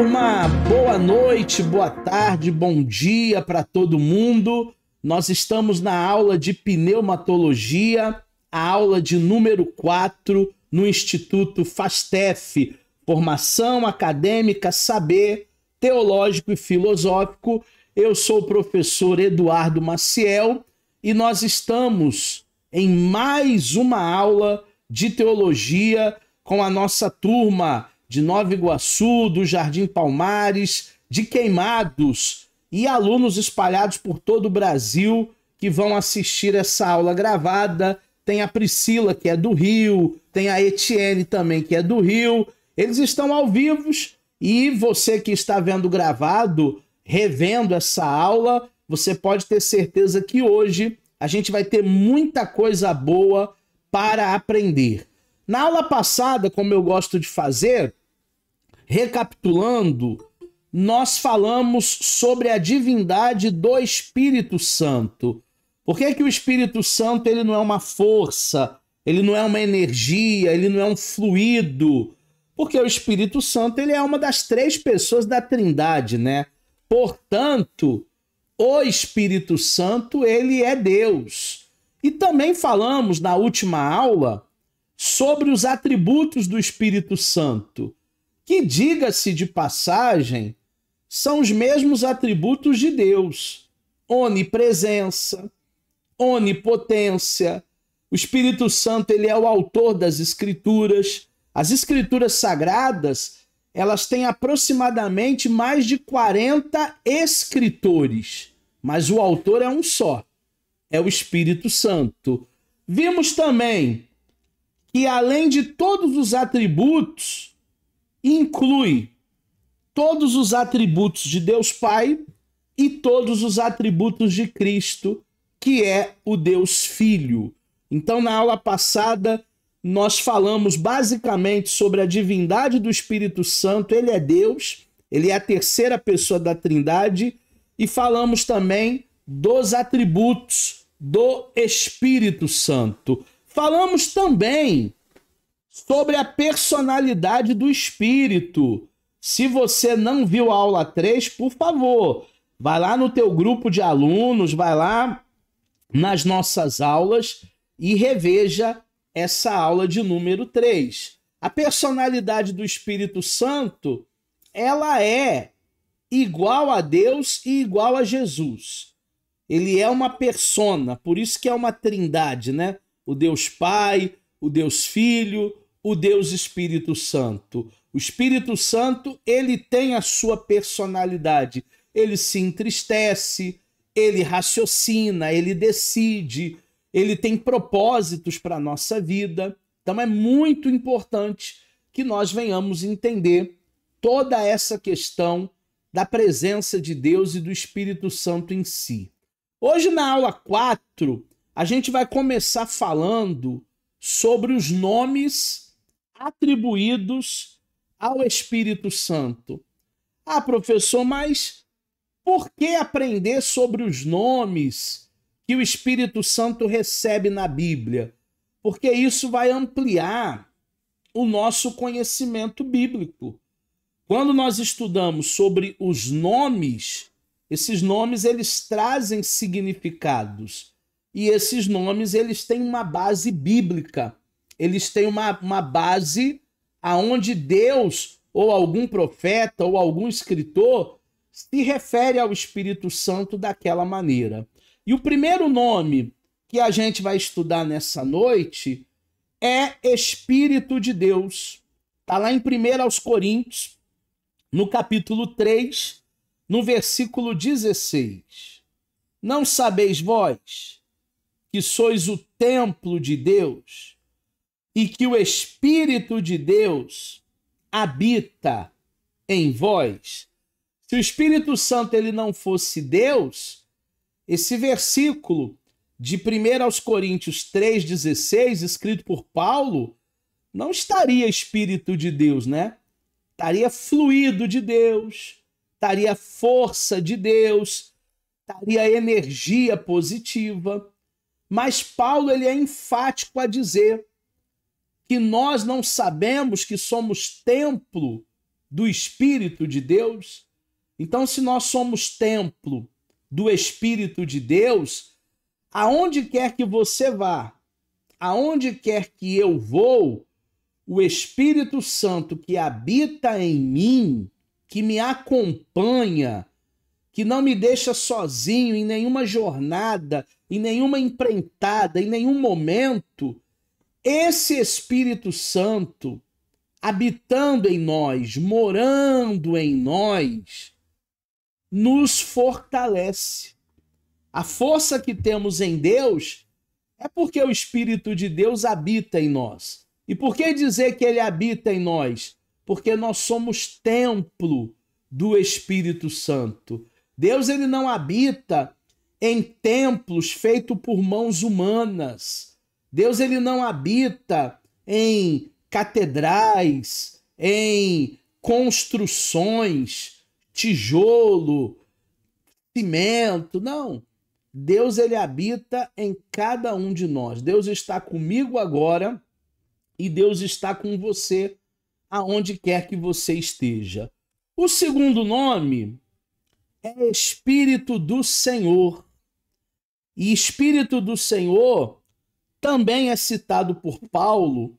turma, boa noite, boa tarde, bom dia para todo mundo. Nós estamos na aula de pneumatologia, a aula de número 4 no Instituto FASTEF, Formação Acadêmica, Saber Teológico e Filosófico. Eu sou o professor Eduardo Maciel e nós estamos em mais uma aula de teologia com a nossa turma de Nova Iguaçu, do Jardim Palmares, de Queimados e alunos espalhados por todo o Brasil que vão assistir essa aula gravada. Tem a Priscila, que é do Rio, tem a Etienne também, que é do Rio. Eles estão ao vivo e você que está vendo gravado, revendo essa aula, você pode ter certeza que hoje a gente vai ter muita coisa boa para aprender. Na aula passada, como eu gosto de fazer, recapitulando, nós falamos sobre a divindade do Espírito Santo. Por que que o Espírito Santo ele não é uma força, ele não é uma energia, ele não é um fluido? Porque o Espírito Santo ele é uma das 3 pessoas da Trindade, né? Portanto, o Espírito Santo ele é Deus. E também falamos na última aula sobre os atributos do Espírito Santo, que, diga-se de passagem, são os mesmos atributos de Deus: onipresença, onipotência. O Espírito Santo ele é o autor das Escrituras. As Escrituras Sagradas, elas têm aproximadamente mais de 40 escritores, mas o autor é um só, é o Espírito Santo. Vimos também que, além de todos os atributos, inclui todos os atributos de Deus Pai e todos os atributos de Cristo, que é o Deus Filho. Então, na aula passada, nós falamos basicamente sobre a divindade do Espírito Santo. Ele é Deus, ele é a 3ª pessoa da Trindade, e falamos também dos atributos do Espírito Santo. Falamos também sobre a personalidade do Espírito. Se você não viu a aula 3, por favor, vai lá no teu grupo de alunos, vai lá nas nossas aulas e reveja essa aula de número 3. A personalidade do Espírito Santo, ela é igual a Deus e igual a Jesus. Ele é uma persona, por isso que é uma trindade, né? O Deus Pai, o Deus Filho, o Deus Espírito Santo. O Espírito Santo, ele tem a sua personalidade. Ele se entristece, ele raciocina, ele decide, ele tem propósitos para a nossa vida. Então é muito importante que nós venhamos entender toda essa questão da presença de Deus e do Espírito Santo em si. Hoje, na aula 4, a gente vai começar falando sobre os nomes atribuídos ao Espírito Santo. Ah, professor, mas por que aprender sobre os nomes que o Espírito Santo recebe na Bíblia? Porque isso vai ampliar o nosso conhecimento bíblico. Quando nós estudamos sobre os nomes, esses nomes eles trazem significados. E esses nomes eles têm uma base bíblica. Eles têm uma base aonde Deus, ou algum profeta, ou algum escritor, se refere ao Espírito Santo daquela maneira. E o primeiro nome que a gente vai estudar nessa noite é Espírito de Deus. Está lá em 1 Coríntios, no capítulo 3, no versículo 16. Não sabeis vós que sois o templo de Deus e que o Espírito de Deus habita em vós? Se o Espírito Santo ele não fosse Deus, esse versículo de 1 Coríntios 3,16, escrito por Paulo, não estaria Espírito de Deus, né? Estaria fluido de Deus, estaria força de Deus, estaria energia positiva. Mas Paulo ele é enfático a dizer que nós não sabemos que somos templo do Espírito de Deus? Então, se nós somos templo do Espírito de Deus, aonde quer que você vá, aonde quer que eu vou, o Espírito Santo que habita em mim, que me acompanha, que não me deixa sozinho em nenhuma jornada, em nenhuma empreitada, em nenhum momento, esse Espírito Santo habitando em nós, morando em nós, nos fortalece. A força que temos em Deus é porque o Espírito de Deus habita em nós. E por que dizer que ele habita em nós? Porque nós somos templo do Espírito Santo. Deus ele não habita em templos feitos por mãos humanas. Deus ele não habita em catedrais, em construções, tijolo, cimento, não. Deus ele habita em cada um de nós. Deus está comigo agora e Deus está com você aonde quer que você esteja. O segundo nome é Espírito do Senhor. E Espírito do Senhor também é citado por Paulo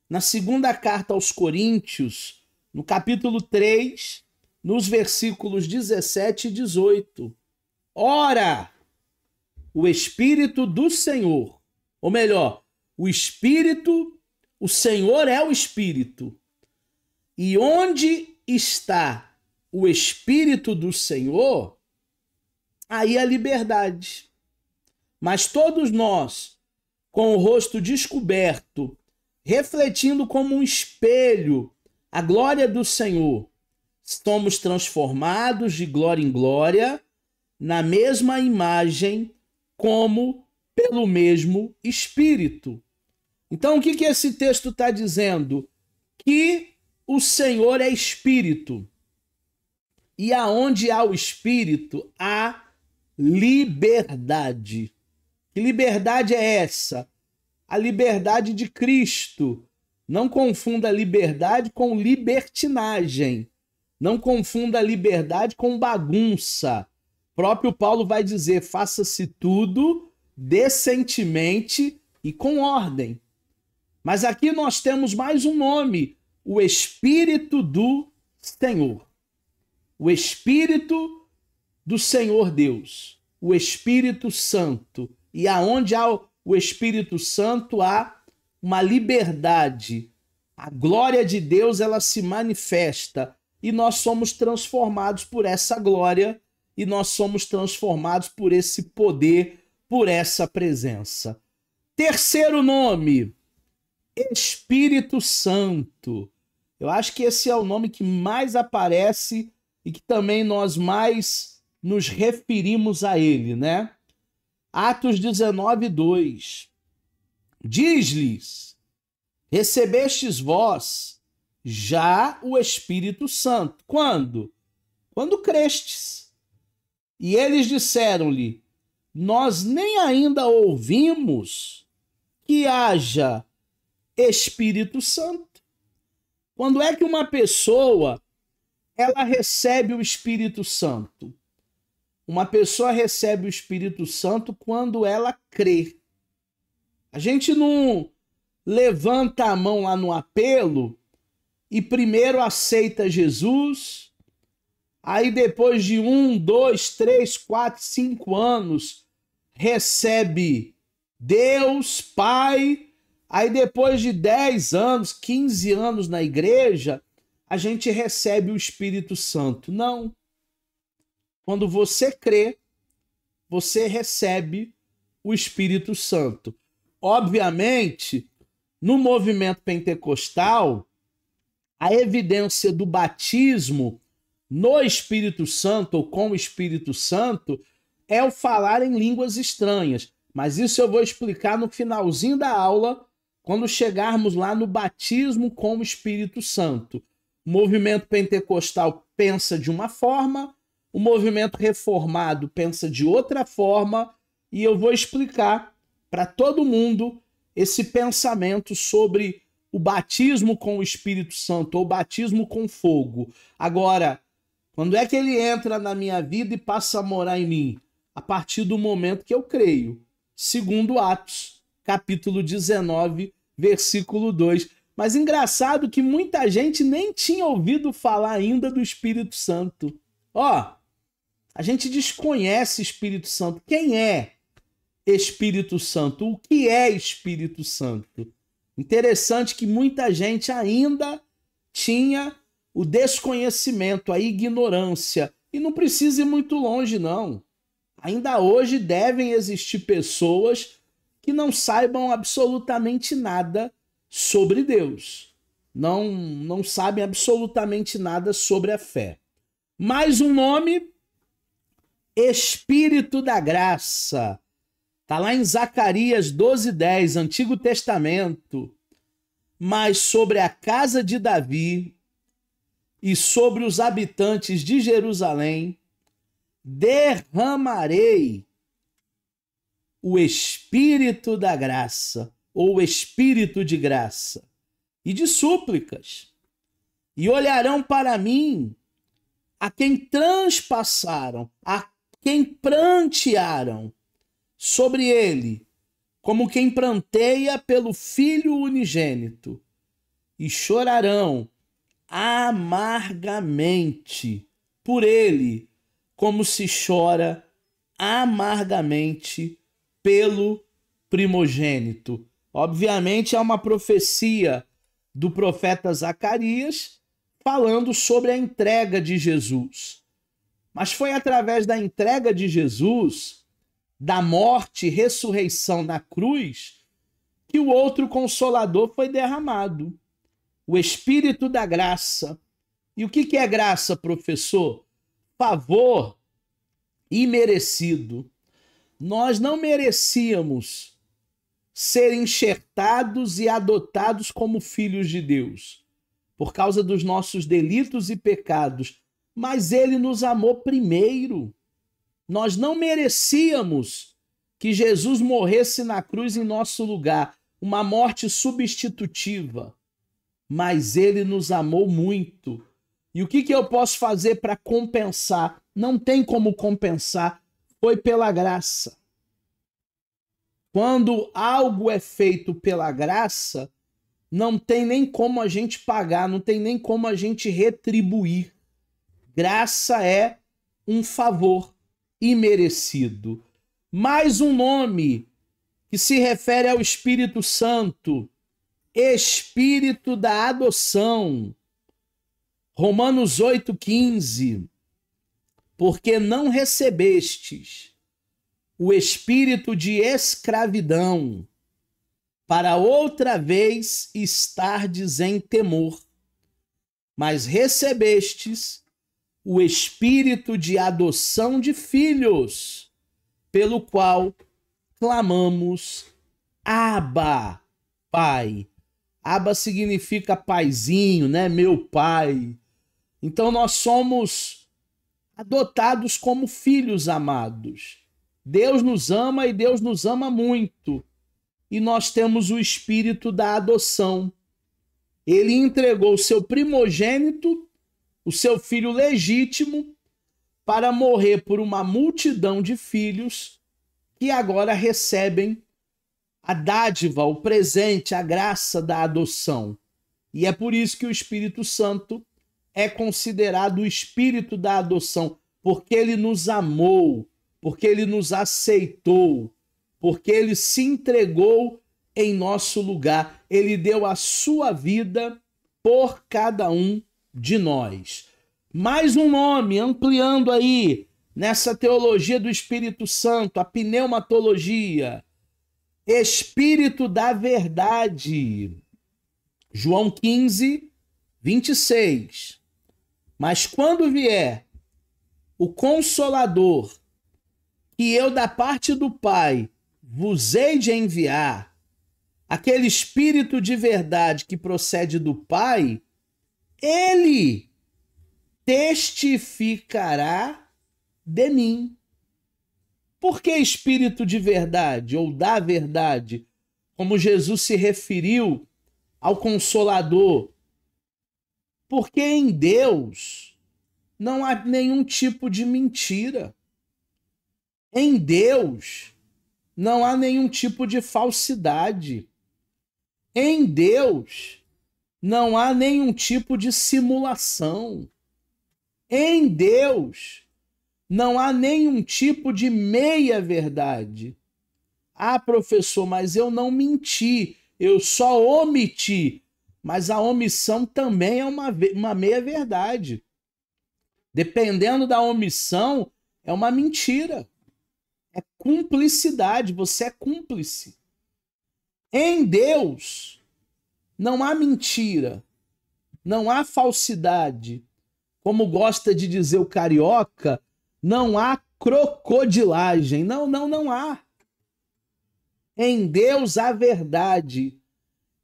na segunda carta aos Coríntios, no capítulo 3, nos versículos 17 e 18. Ora, o Espírito do Senhor, ou melhor, o Senhor é o Espírito. E onde está o Espírito do Senhor, aí a liberdade. Mas todos nós, com o rosto descoberto, refletindo como um espelho a glória do Senhor, somos transformados de glória em glória na mesma imagem como pelo mesmo Espírito. Então, o que esse texto está dizendo? Que o Senhor é Espírito. E aonde há o Espírito, há liberdade. Que liberdade é essa? A liberdade de Cristo. Não confunda liberdade com libertinagem. Não confunda liberdade com bagunça. O próprio Paulo vai dizer, faça-se tudo decentemente e com ordem. Mas aqui nós temos mais um nome, o Espírito do Senhor. O Espírito do Senhor Deus. O Espírito Santo. E aonde há o Espírito Santo, há uma liberdade. A glória de Deus, ela se manifesta. E nós somos transformados por essa glória. E nós somos transformados por esse poder, por essa presença. Terceiro nome, Espírito Santo. Eu acho que esse é o nome que mais aparece e que também nós mais nos referimos a ele, né? Atos 19, 2. Diz-lhes, recebestes vós já o Espírito Santo. Quando? Quando crestes. E eles disseram-lhe, nós nem ainda ouvimos que haja Espírito Santo. Quando é que uma pessoa ela recebe o Espírito Santo? Uma pessoa recebe o Espírito Santo quando ela crê. A gente não levanta a mão lá no apelo e primeiro aceita Jesus, aí depois de 1, 2, 3, 4, 5 anos recebe Deus, Pai, aí depois de 10 anos, 15 anos na igreja, a gente recebe o Espírito Santo. Não. Quando você crê, você recebe o Espírito Santo. Obviamente, no movimento pentecostal, a evidência do batismo no Espírito Santo ou com o Espírito Santo é o falar em línguas estranhas. Mas isso eu vou explicar no finalzinho da aula, quando chegarmos lá no batismo com o Espírito Santo. O movimento pentecostal pensa de uma forma, o movimento reformado pensa de outra forma, e eu vou explicar para todo mundo esse pensamento sobre o batismo com o Espírito Santo ou o batismo com fogo. Agora, quando é que ele entra na minha vida e passa a morar em mim? A partir do momento que eu creio. Segundo Atos, capítulo 19, versículo 2. Mas engraçado que muita gente nem tinha ouvido falar ainda do Espírito Santo. Ó, a gente desconhece Espírito Santo. Quem é Espírito Santo? O que é Espírito Santo? Interessante que muita gente ainda tinha o desconhecimento, a ignorância. E não precisa ir muito longe, não. Ainda hoje devem existir pessoas que não saibam absolutamente nada sobre Deus. Não sabem absolutamente nada sobre a fé. Mais um nome, Espírito da Graça. Está lá em Zacarias 12:10, Antigo Testamento. Mas sobre a casa de Davi e sobre os habitantes de Jerusalém, derramarei o Espírito da Graça, ou o Espírito de graça, e de súplicas, e olharão para mim a quem transpassaram, a quem prantearam sobre ele, como quem pranteia pelo Filho unigênito, e chorarão amargamente por ele, como se chora amargamente pelo primogênito. Obviamente é uma profecia do profeta Zacarias falando sobre a entrega de Jesus. Mas foi através da entrega de Jesus, da morte e ressurreição na cruz, que o outro Consolador foi derramado, o Espírito da Graça. E o que é graça, professor? Favor imerecido. Nós não merecíamos ser enxertados e adotados como filhos de Deus, por causa dos nossos delitos e pecados, mas ele nos amou primeiro. Nós não merecíamos que Jesus morresse na cruz em nosso lugar, uma morte substitutiva, mas ele nos amou muito. E o que eu posso fazer para compensar? Não tem como compensar, foi pela graça. Quando algo é feito pela graça, não tem nem como a gente pagar, não tem nem como a gente retribuir. Graça é um favor imerecido. Mais um nome que se refere ao Espírito Santo, Espírito da adoção. Romanos 8,15. Porque não recebestes o espírito de escravidão, para outra vez estardes em temor, mas recebestes o espírito de adoção de filhos, pelo qual clamamos, Abba, Pai. Abba significa paizinho, né? Meu pai. Então nós somos adotados como filhos amados. Deus nos ama e Deus nos ama muito. E nós temos o espírito da adoção. Ele entregou o seu primogênito, o seu filho legítimo, para morrer por uma multidão de filhos que agora recebem a dádiva, o presente, a graça da adoção. E é por isso que o Espírito Santo é considerado o espírito da adoção, porque ele nos amou, porque ele nos aceitou, porque ele se entregou em nosso lugar. Ele deu a sua vida por cada um de nós. Mais um nome, ampliando aí nessa teologia do Espírito Santo, a pneumatologia. Espírito da verdade. João 15, 26. Mas quando vier o Consolador, que eu da parte do Pai vos hei de enviar, aquele Espírito de verdade que procede do Pai, ele testificará de mim. Por que Espírito de verdade ou da verdade? Como Jesus se referiu ao Consolador? Porque em Deus não há nenhum tipo de mentira. Em Deus não há nenhum tipo de falsidade. Em Deus não há nenhum tipo de simulação. Em Deus não há nenhum tipo de meia-verdade. Ah, professor, mas eu não menti, eu só omiti. Mas a omissão também é uma meia-verdade. Dependendo da omissão, é uma mentira. É cumplicidade, você é cúmplice. Em Deus, não há mentira, não há falsidade. Como gosta de dizer o carioca, não há crocodilagem. Não há. Em Deus há verdade.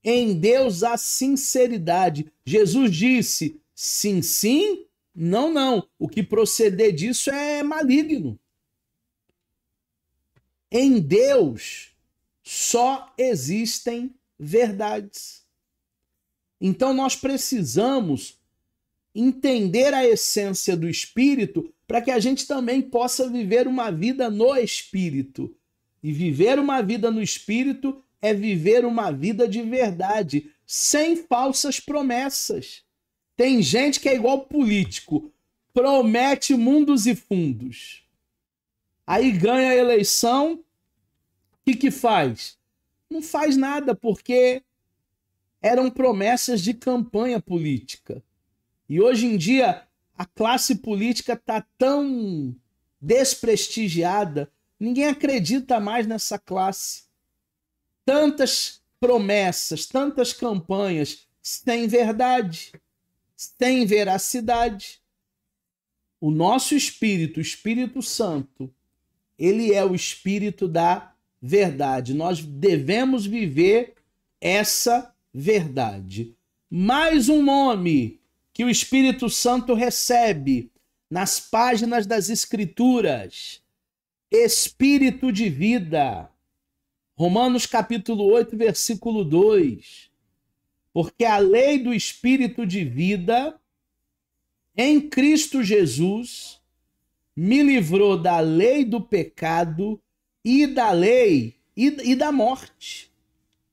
Em Deus há sinceridade. Jesus disse, sim, sim, não, não. O que proceder disso é maligno. Em Deus só existem verdades. Então nós precisamos entender a essência do Espírito para que a gente também possa viver uma vida no Espírito. E viver uma vida no Espírito é viver uma vida de verdade, sem falsas promessas. Tem gente que é igual político, promete mundos e fundos. Aí ganha a eleição, o que faz? Não faz nada, porque eram promessas de campanha política. E hoje em dia a classe política está tão desprestigiada, ninguém acredita mais nessa classe. Tantas promessas, tantas campanhas sem verdade, sem veracidade. O nosso Espírito, o Espírito Santo, ele é o Espírito da verdade. Nós devemos viver essa verdade. Mais um nome que o Espírito Santo recebe nas páginas das Escrituras: Espírito de vida. Romanos capítulo 8, versículo 2. Porque a lei do Espírito de vida em Cristo Jesus me livrou da lei do pecado e da lei e da morte.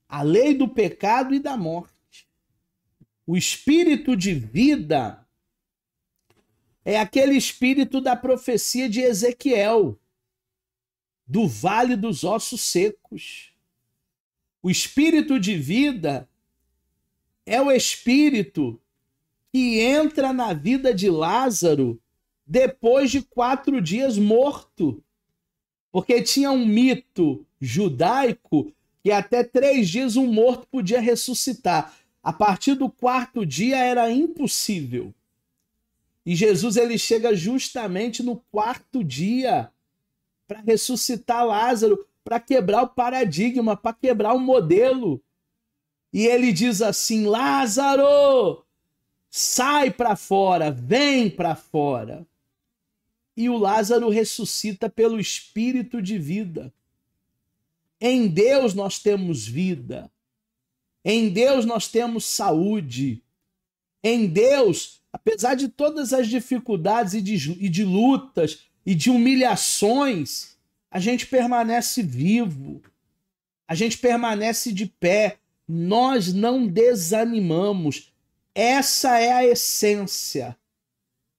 A lei do pecado e da morte. O Espírito de vida é aquele espírito da profecia de Ezequiel, do vale dos ossos secos. O espírito de vida é o espírito que entra na vida de Lázaro depois de 4 dias morto. Porque tinha um mito judaico que até 3 dias um morto podia ressuscitar. A partir do 4º dia era impossível. E Jesus ele chega justamente no 4º dia para ressuscitar Lázaro, para quebrar o paradigma, para quebrar o modelo. E ele diz assim: Lázaro, sai para fora, vem para fora. E o Lázaro ressuscita pelo Espírito de vida. Em Deus nós temos vida. Em Deus nós temos saúde. Em Deus, apesar de todas as dificuldades e de lutas e de humilhações, a gente permanece vivo. A gente permanece de pé. Nós não desanimamos. Essa é a essência.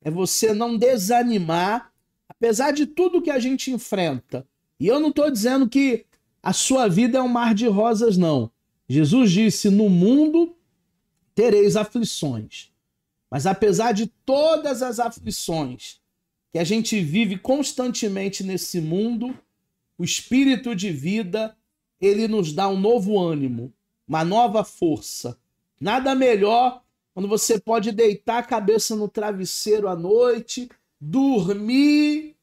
É você não desanimar, apesar de tudo que a gente enfrenta. E eu não estou dizendo que a sua vida é um mar de rosas, não. Jesus disse, no mundo tereis aflições. Mas apesar de todas as aflições que a gente vive constantemente nesse mundo, o Espírito de vida, ele nos dá um novo ânimo, uma nova força. Nada melhor quando você pode deitar a cabeça no travesseiro à noite, dormir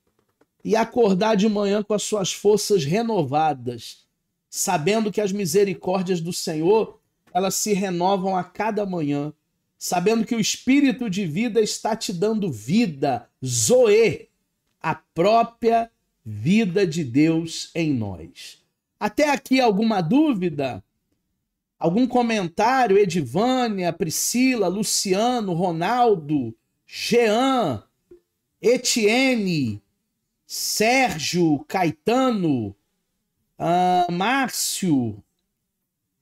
e acordar de manhã com as suas forças renovadas, sabendo que as misericórdias do Senhor, elas se renovam a cada manhã, sabendo que o Espírito de vida está te dando vida, Zoe, a própria vida de Deus em nós. Até aqui alguma dúvida? Algum comentário? Edivânia, Priscila, Luciano, Ronaldo, Jean, Etienne, Sérgio, Caetano, Márcio,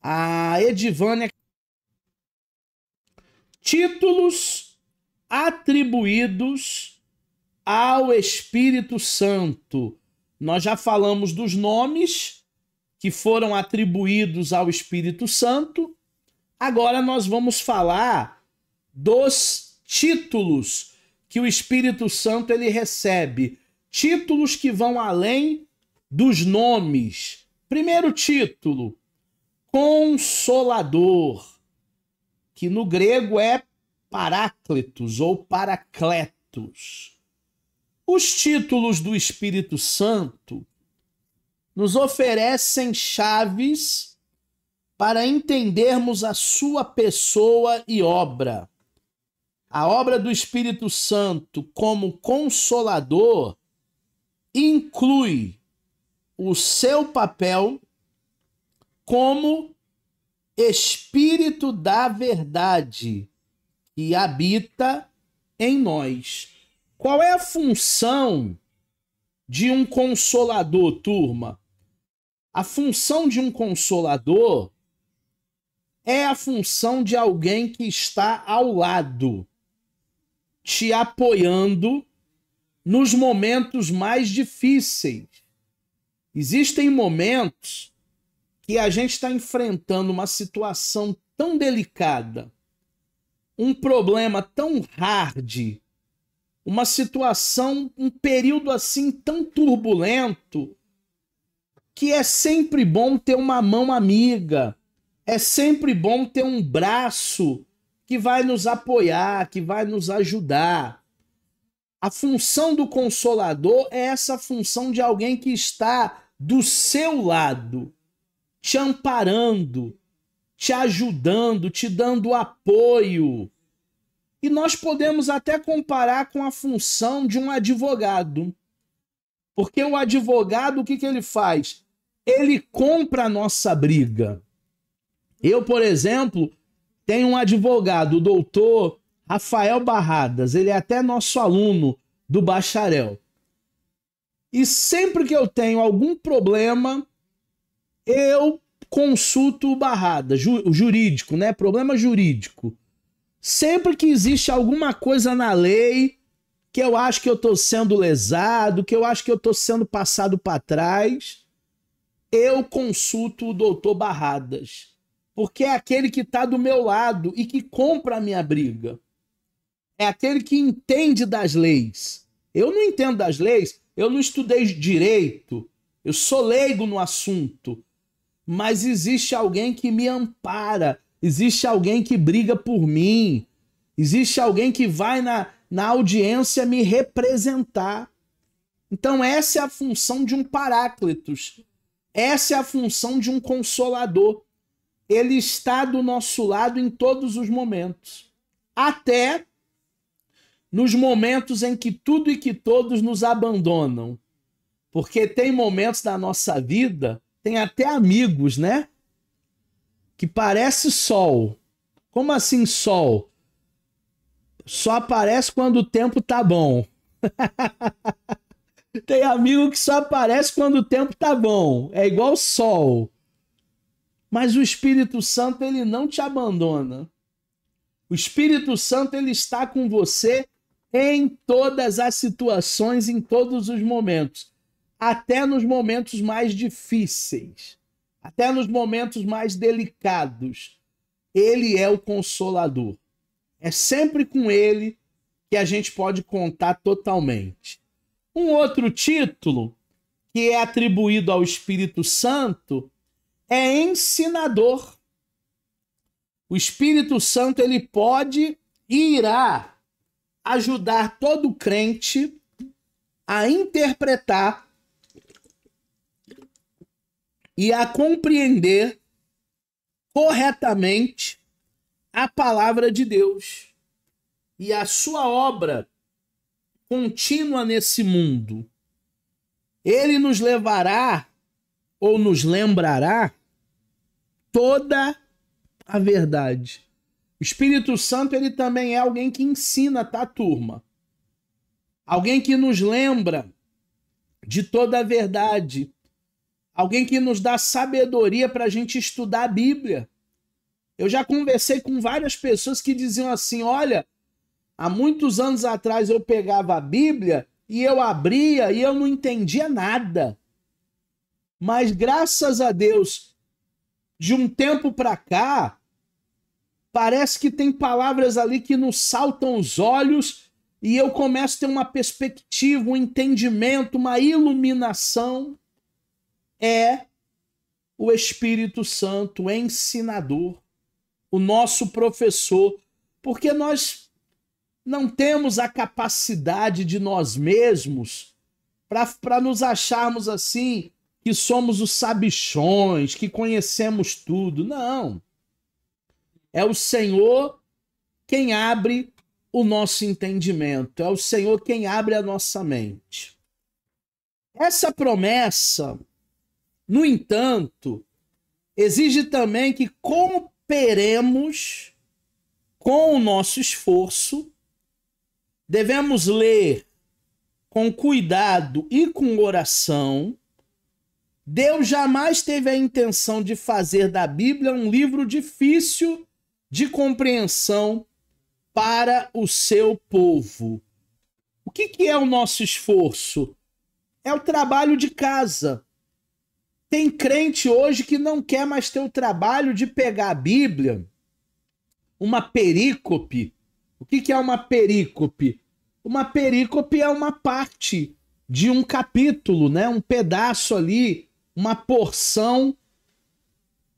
a Edivânia. Títulos atribuídos ao Espírito Santo. Nós já falamos dos nomes que foram atribuídos ao Espírito Santo. Agora nós vamos falar dos títulos que o Espírito Santo ele recebe. Títulos que vão além dos nomes. Primeiro título, Consolador, que no grego é Paráclitos ou Paracletos. Os títulos do Espírito Santo nos oferecem chaves para entendermos a sua pessoa e obra. A obra do Espírito Santo como Consolador inclui o seu papel como Espírito da Verdade que habita em nós. Qual é a função de um consolador, turma? A função de um consolador é a função de alguém que está ao lado, te apoiando nos momentos mais difíceis. Existem momentos que a gente está enfrentando uma situação tão delicada, um problema tão hard, uma situação, um período assim tão turbulento, que é sempre bom ter uma mão amiga, é sempre bom ter um braço que vai nos apoiar, que vai nos ajudar. A função do consolador é essa função de alguém que está do seu lado, te amparando, te ajudando, te dando apoio. E nós podemos até comparar com a função de um advogado. Porque o advogado, o que ele faz? Ele compra a nossa briga. Eu, por exemplo, tenho um advogado, o doutor Rafael Barradas. Ele é até nosso aluno do bacharel. E sempre que eu tenho algum problema, eu consulto o Barradas, o jurídico, né? Problema jurídico. Sempre que existe alguma coisa na lei que eu acho que eu estou sendo lesado, que eu acho que eu estou sendo passado para trás, eu consulto o doutor Barradas. Porque é aquele que está do meu lado e que compra a minha briga. É aquele que entende das leis. Eu não entendo das leis, eu não estudei direito, eu sou leigo no assunto. Mas existe alguém que me ampara, existe alguém que briga por mim, existe alguém que vai na audiência me representar. Então essa é a função de um Paráclitos, essa é a função de um Consolador. Ele está do nosso lado em todos os momentos, até nos momentos em que tudo e que todos nos abandonam. Porque tem momentos da nossa vida, tem até amigos, né? Que parece sol. Como assim sol? Só aparece quando o tempo tá bom. Tem amigo que só aparece quando o tempo tá bom. É igual sol. Mas o Espírito Santo, ele não te abandona. O Espírito Santo, ele está com você em todas as situações, em todos os momentos. Até nos momentos mais difíceis. Até nos momentos mais delicados. Ele é o Consolador. É sempre com ele que a gente pode contar totalmente. Um outro título que é atribuído ao Espírito Santo é ensinador. O Espírito Santo, ele pode e irá ajudar todo crente a interpretar e a compreender corretamente a palavra de Deus e a sua obra contínua nesse mundo. Ele nos levará ou nos lembrará toda a verdade. O Espírito Santo, ele também é alguém que ensina, tá, turma? Alguém que nos lembra de toda a verdade. Alguém que nos dá sabedoria para a gente estudar a Bíblia. Eu já conversei com várias pessoas que diziam assim, olha, há muitos anos atrás eu pegava a Bíblia e eu abria e eu não entendia nada. Mas graças a Deus, de um tempo para cá, parece que tem palavras ali que nos saltam os olhos e eu começo a ter uma perspectiva, um entendimento, uma iluminação. É o Espírito Santo, o ensinador, o nosso professor, porque nós não temos a capacidade de nós mesmos para nos acharmos assim, que somos os sabichões, que conhecemos tudo. Não. É o Senhor quem abre o nosso entendimento. É o Senhor quem abre a nossa mente. Essa promessa, no entanto, exige também que cooperemos com o nosso esforço. Devemos ler com cuidado e com oração. Deus jamais teve a intenção de fazer da Bíblia um livro difícil de compreensão para o seu povo. O que é o nosso esforço? É o trabalho de casa. Tem crente hoje que não quer mais ter o trabalho de pegar a Bíblia, uma perícope. O que é uma perícope? Uma perícope é uma parte de um capítulo, né? Um pedaço ali, uma porção.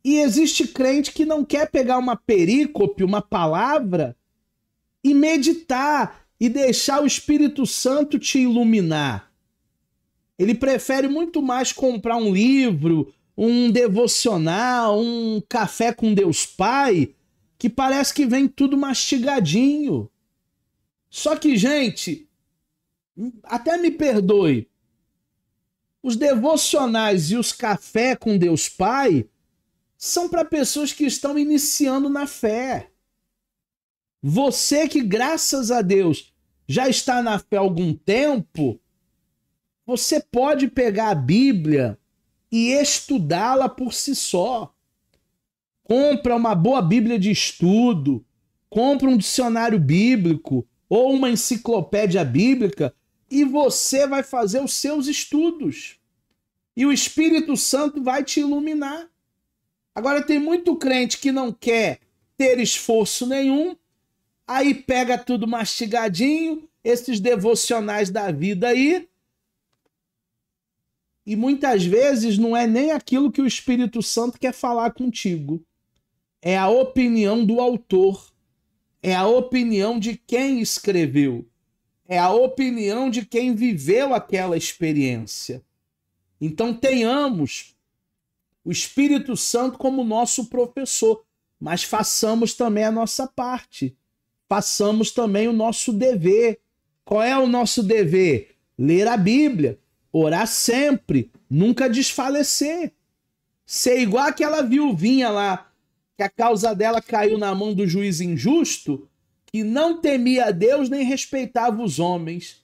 E existe crente que não quer pegar uma perícope, uma palavra, e meditar e deixar o Espírito Santo te iluminar. Ele prefere muito mais comprar um livro, um devocional, um café com Deus Pai, que parece que vem tudo mastigadinho. Só que, gente, até me perdoe, os devocionais e os café com Deus Pai são para pessoas que estão iniciando na fé. Você que, graças a Deus, já está na fé há algum tempo, você pode pegar a Bíblia e estudá-la por si só. Compra uma boa Bíblia de estudo, compra um dicionário bíblico ou uma enciclopédia bíblica e você vai fazer os seus estudos. E o Espírito Santo vai te iluminar. Agora tem muito crente que não quer ter esforço nenhum, aí pega tudo mastigadinho, esses devocionais da vida aí, e muitas vezes não é nem aquilo que o Espírito Santo quer falar contigo. É a opinião do autor. É a opinião de quem escreveu. É a opinião de quem viveu aquela experiência. Então tenhamos o Espírito Santo como nosso professor, mas façamos também a nossa parte. Façamos também o nosso dever. Qual é o nosso dever? Ler a Bíblia. Orar sempre, nunca desfalecer. Ser igual aquela viuvinha lá, que a causa dela caiu na mão do juiz injusto, que não temia a Deus nem respeitava os homens.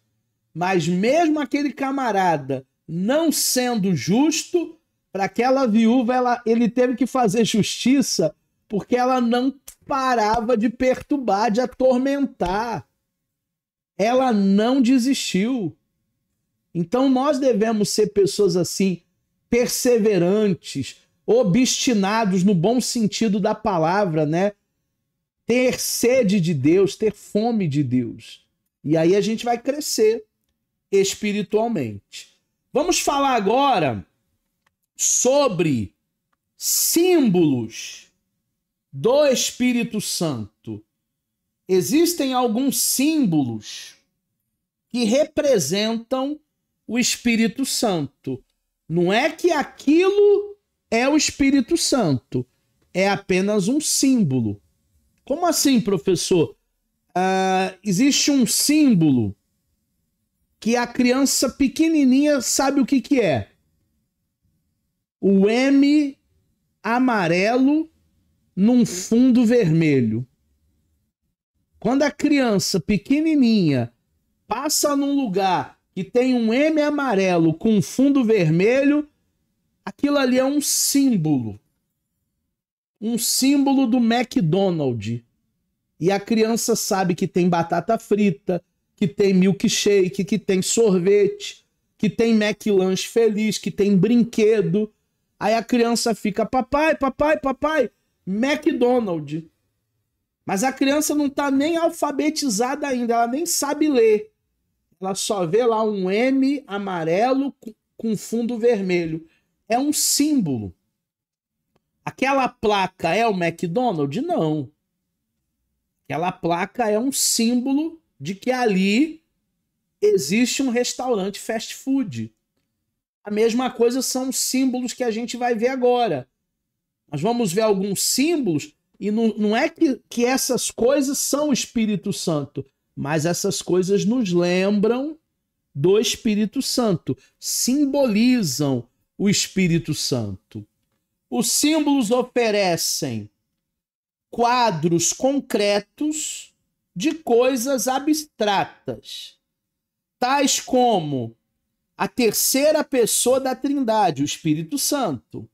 Mas mesmo aquele camarada não sendo justo, para aquela viúva ele teve que fazer justiça, porque ela não parava de perturbar, de atormentar. Ela não desistiu. Então nós devemos ser pessoas assim, perseverantes, obstinados no bom sentido da palavra, né? Ter sede de Deus, ter fome de Deus. E aí a gente vai crescer espiritualmente. Vamos falar agora sobre símbolos do Espírito Santo. Existem alguns símbolos que representam o Espírito Santo. Não é que aquilo é o Espírito Santo, é apenas um símbolo. Como assim, professor? Existe um símbolo que a criança pequenininha sabe o que é. O M amarelo num fundo vermelho. Quando a criança pequenininha passa num lugar que tem um M amarelo com um fundo vermelho, aquilo ali é um símbolo. Um símbolo do McDonald's. E a criança sabe que tem batata frita, que tem milkshake, que tem sorvete, que tem McLanche feliz, que tem brinquedo. Aí a criança fica, papai, papai, papai, McDonald's. Mas a criança não está nem alfabetizada ainda, ela nem sabe ler. Ela só vê lá um M amarelo com fundo vermelho. É um símbolo. Aquela placa é o McDonald's? Não. Aquela placa é um símbolo de que ali existe um restaurante fast food. A mesma coisa são os símbolos que a gente vai ver agora. Nós vamos ver alguns símbolos e não é que essas coisas são o Espírito Santo, mas essas coisas nos lembram do Espírito Santo, simbolizam o Espírito Santo. Os símbolos oferecem quadros concretos de coisas abstratas, tais como a terceira pessoa da Trindade, o Espírito Santo.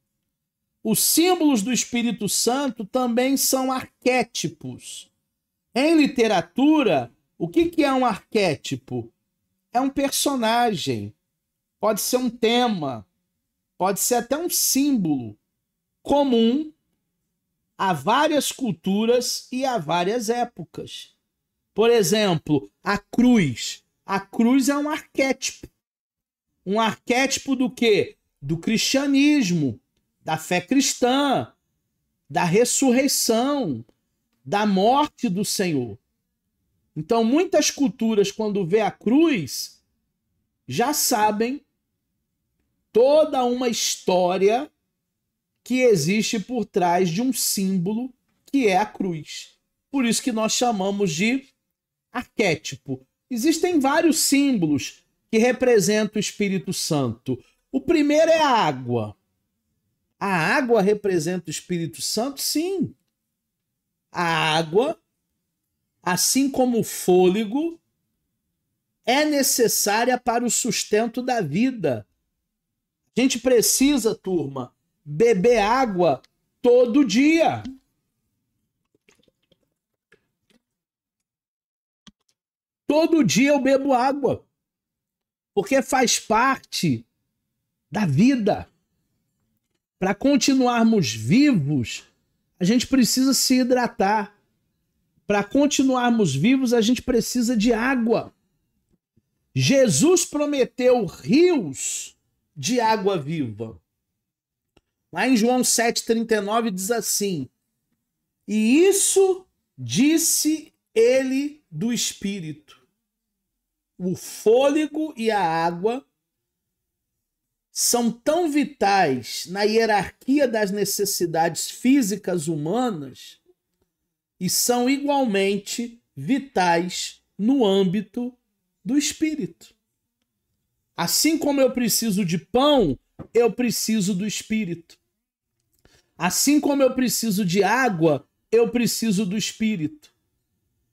Os símbolos do Espírito Santo também são arquétipos. Em literatura, o que é um arquétipo? É um personagem, pode ser um tema, pode ser até um símbolo comum a várias culturas e a várias épocas. Por exemplo, a cruz. A cruz é um arquétipo. Um arquétipo do quê? Do cristianismo, da fé cristã, da ressurreição, da morte do Senhor. Então, muitas culturas, quando vê a cruz, já sabem toda uma história que existe por trás de um símbolo que é a cruz. Por isso que nós chamamos de arquétipo. Existem vários símbolos que representam o Espírito Santo. O primeiro é a água. A água representa o Espírito Santo? Sim. A água, assim como o fôlego, é necessária para o sustento da vida. A gente precisa, turma, beber água todo dia. Todo dia eu bebo água, porque faz parte da vida. Para continuarmos vivos, a gente precisa se hidratar. Para continuarmos vivos, a gente precisa de água. Jesus prometeu rios de água viva. Lá em João 7,39 diz assim: e isso disse ele do Espírito. O fôlego e a água são tão vitais na hierarquia das necessidades físicas humanas e são igualmente vitais no âmbito do Espírito. Assim como eu preciso de pão, eu preciso do Espírito. Assim como eu preciso de água, eu preciso do Espírito.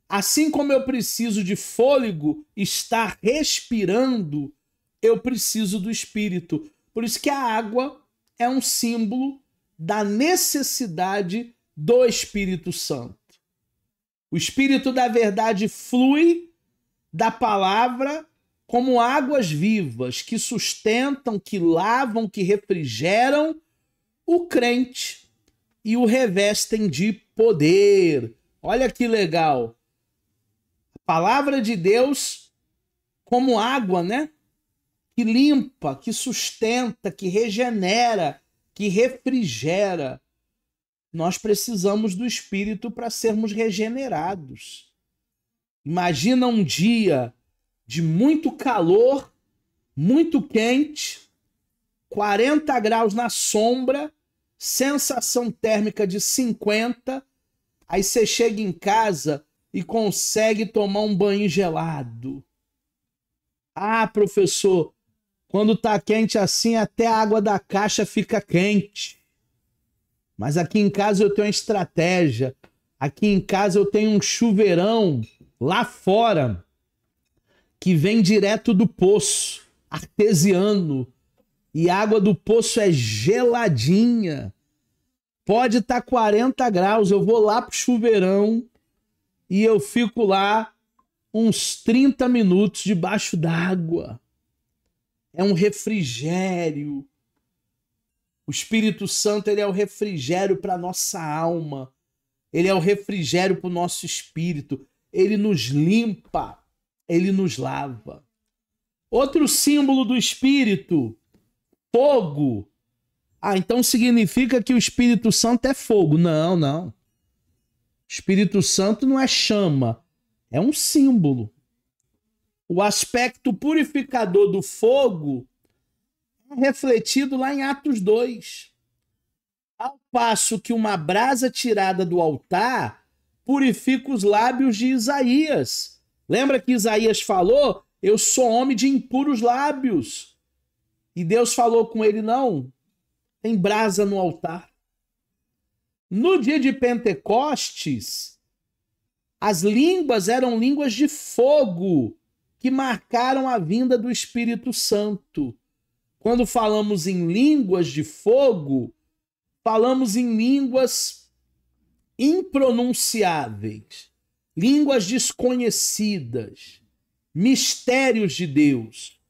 Assim como eu preciso de fôlego, estar respirando, eu preciso do Espírito. Por isso que a água é um símbolo da necessidade do Espírito Santo. O Espírito da verdade flui da palavra como águas vivas que sustentam, que lavam, que refrigeram o crente e o revestem de poder. Olha que legal. A palavra de Deus como água, né? Que limpa, que sustenta, que regenera, que refrigera. Nós precisamos do Espírito para sermos regenerados. Imagina um dia de muito calor, muito quente, 40 graus na sombra, sensação térmica de 50, aí você chega em casa e consegue tomar um banho gelado. Ah, professor, quando tá quente assim, até a água da caixa fica quente. Mas aqui em casa eu tenho uma estratégia. Aqui em casa eu tenho um chuveirão lá fora que vem direto do poço, artesiano. E a água do poço é geladinha. Pode estar 40 graus. Eu vou lá pro chuveirão e eu fico lá uns 30 minutos debaixo d'água. É um refrigério. O Espírito Santo, ele é o refrigério para nossa alma. Ele é o refrigério para o nosso espírito. Ele nos limpa, ele nos lava. Outro símbolo do Espírito, fogo. Ah, então significa que o Espírito Santo é fogo. Não, não. O Espírito Santo não é chama, é um símbolo. O aspecto purificador do fogo é refletido lá em Atos 2. Ao passo que uma brasa tirada do altar purifica os lábios de Isaías. Lembra que Isaías falou? Eu sou homem de impuros lábios. E Deus falou com ele, não, tem brasa no altar. No dia de Pentecostes, as línguas eram línguas de fogo que marcaram a vinda do Espírito Santo. Quando falamos em línguas de fogo, falamos em línguas impronunciáveis, línguas desconhecidas, mistérios de Deus,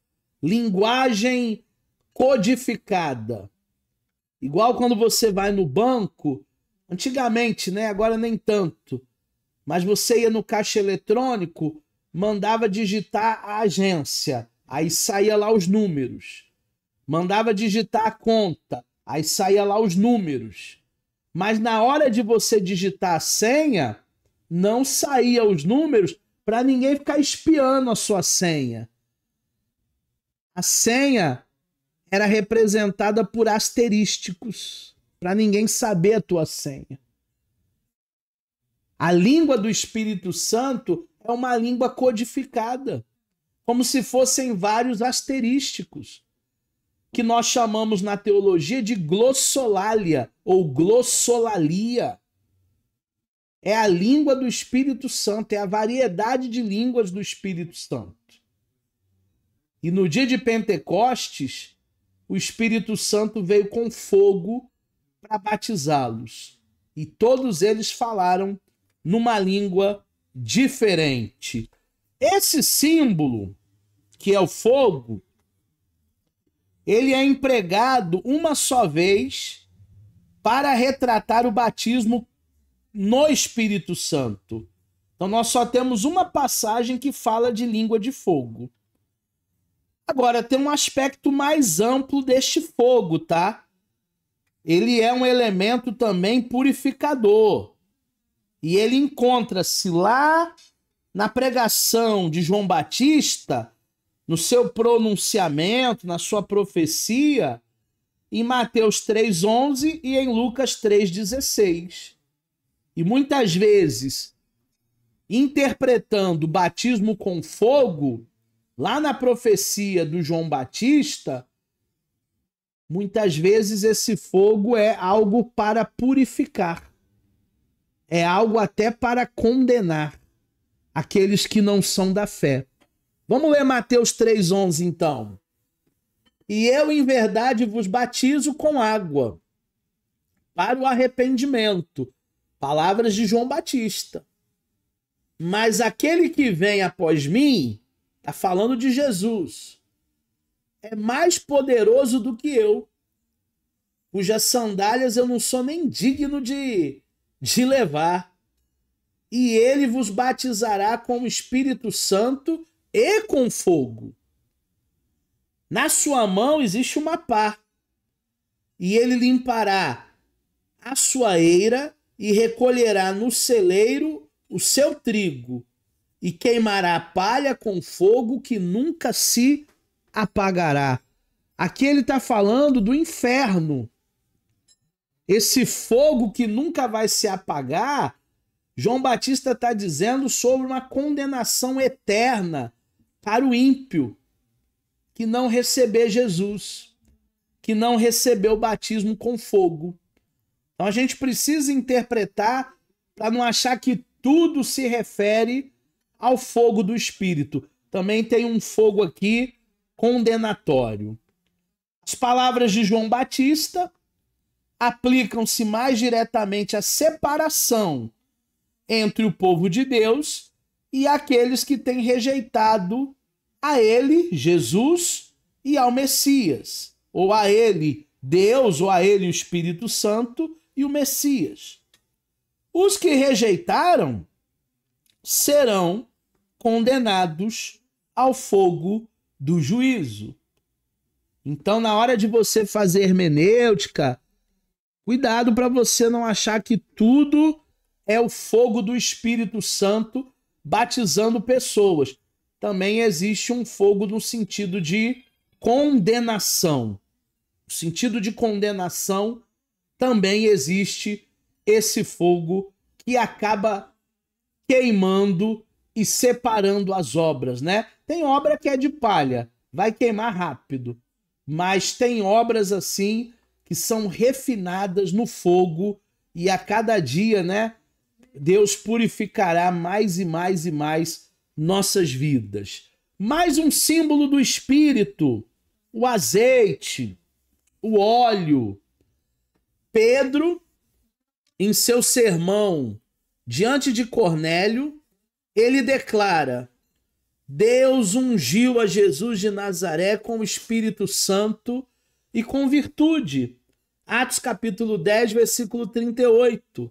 linguagem codificada. Igual quando você vai no banco, antigamente, né? Agora nem tanto, mas você ia no caixa eletrônico, mandava digitar a agência, aí saía lá os números. Mandava digitar a conta, aí saía lá os números. Mas na hora de você digitar a senha, não saía os números para ninguém ficar espiando a sua senha. A senha era representada por asterísticos, para ninguém saber a tua senha. A língua do Espírito Santo é uma língua codificada, como se fossem vários asterísticos, que nós chamamos na teologia de glossolalia ou glossolalia. É a língua do Espírito Santo, é a variedade de línguas do Espírito Santo. E no dia de Pentecostes, o Espírito Santo veio com fogo para batizá-los. E todos eles falaram numa língua diferente. Esse símbolo, que é o fogo, ele é empregado uma só vez para retratar o batismo no Espírito Santo. Então nós só temos uma passagem que fala de língua de fogo. Agora, tem um aspecto mais amplo deste fogo, tá? Ele é um elemento também purificador. E ele encontra-se lá na pregação de João Batista, no seu pronunciamento, na sua profecia, em Mateus 3,11 e em Lucas 3,16. E muitas vezes, interpretando o batismo com fogo, lá na profecia do João Batista, muitas vezes esse fogo é algo para purificar. É algo até para condenar aqueles que não são da fé. Vamos ler Mateus 3,11 então. E eu, em verdade, vos batizo com água para o arrependimento. Palavras de João Batista. Mas aquele que vem após mim, está falando de Jesus, é mais poderoso do que eu, cujas sandálias eu não sou nem digno de levar. E ele vos batizará com o Espírito Santo e com fogo. Na sua mão existe uma pá, e ele limpará a sua eira e recolherá no celeiro o seu trigo, e queimará a palha com fogo que nunca se apagará. Aqui ele está falando do inferno. Esse fogo que nunca vai se apagar, João Batista está dizendo sobre uma condenação eterna para o ímpio que não receber Jesus, que não recebeu o batismo com fogo. Então a gente precisa interpretar para não achar que tudo se refere ao fogo do Espírito. Também tem um fogo aqui condenatório. As palavras de João Batista aplicam-se mais diretamente à separação entre o povo de Deus e aqueles que têm rejeitado a ele, Jesus, e ao Messias, ou a ele, Deus, ou a ele, o Espírito Santo e o Messias. Os que rejeitaram serão condenados ao fogo do juízo. Então, na hora de você fazer hermenêutica, cuidado para você não achar que tudo é o fogo do Espírito Santo batizando pessoas. Também existe um fogo no sentido de condenação. No sentido de condenação, também existe esse fogo que acaba queimando e separando as obras, né? Tem obra que é de palha, vai queimar rápido, mas tem obras assim que são refinadas no fogo e a cada dia, né, Deus purificará mais e mais e mais nossas vidas. Mais um símbolo do Espírito, o azeite, o óleo. Pedro, em seu sermão diante de Cornélio, ele declara: Deus ungiu a Jesus de Nazaré com o Espírito Santo e com virtude. Atos capítulo 10, versículo 38.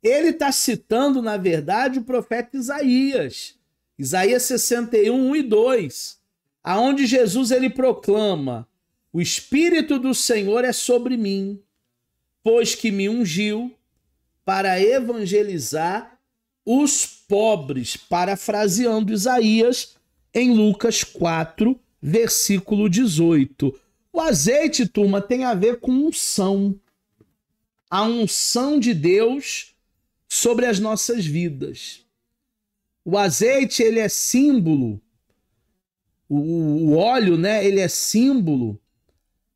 Ele está citando, na verdade, o profeta Isaías. Isaías 61, 1 e 2. Aonde Jesus ele proclama: o Espírito do Senhor é sobre mim, pois que me ungiu para evangelizar os pobres, parafraseando Isaías em Lucas 4, versículo 18. O azeite, turma, tem a ver com unção. A unção de Deus sobre as nossas vidas. O azeite, ele é símbolo, o óleo, né, ele é símbolo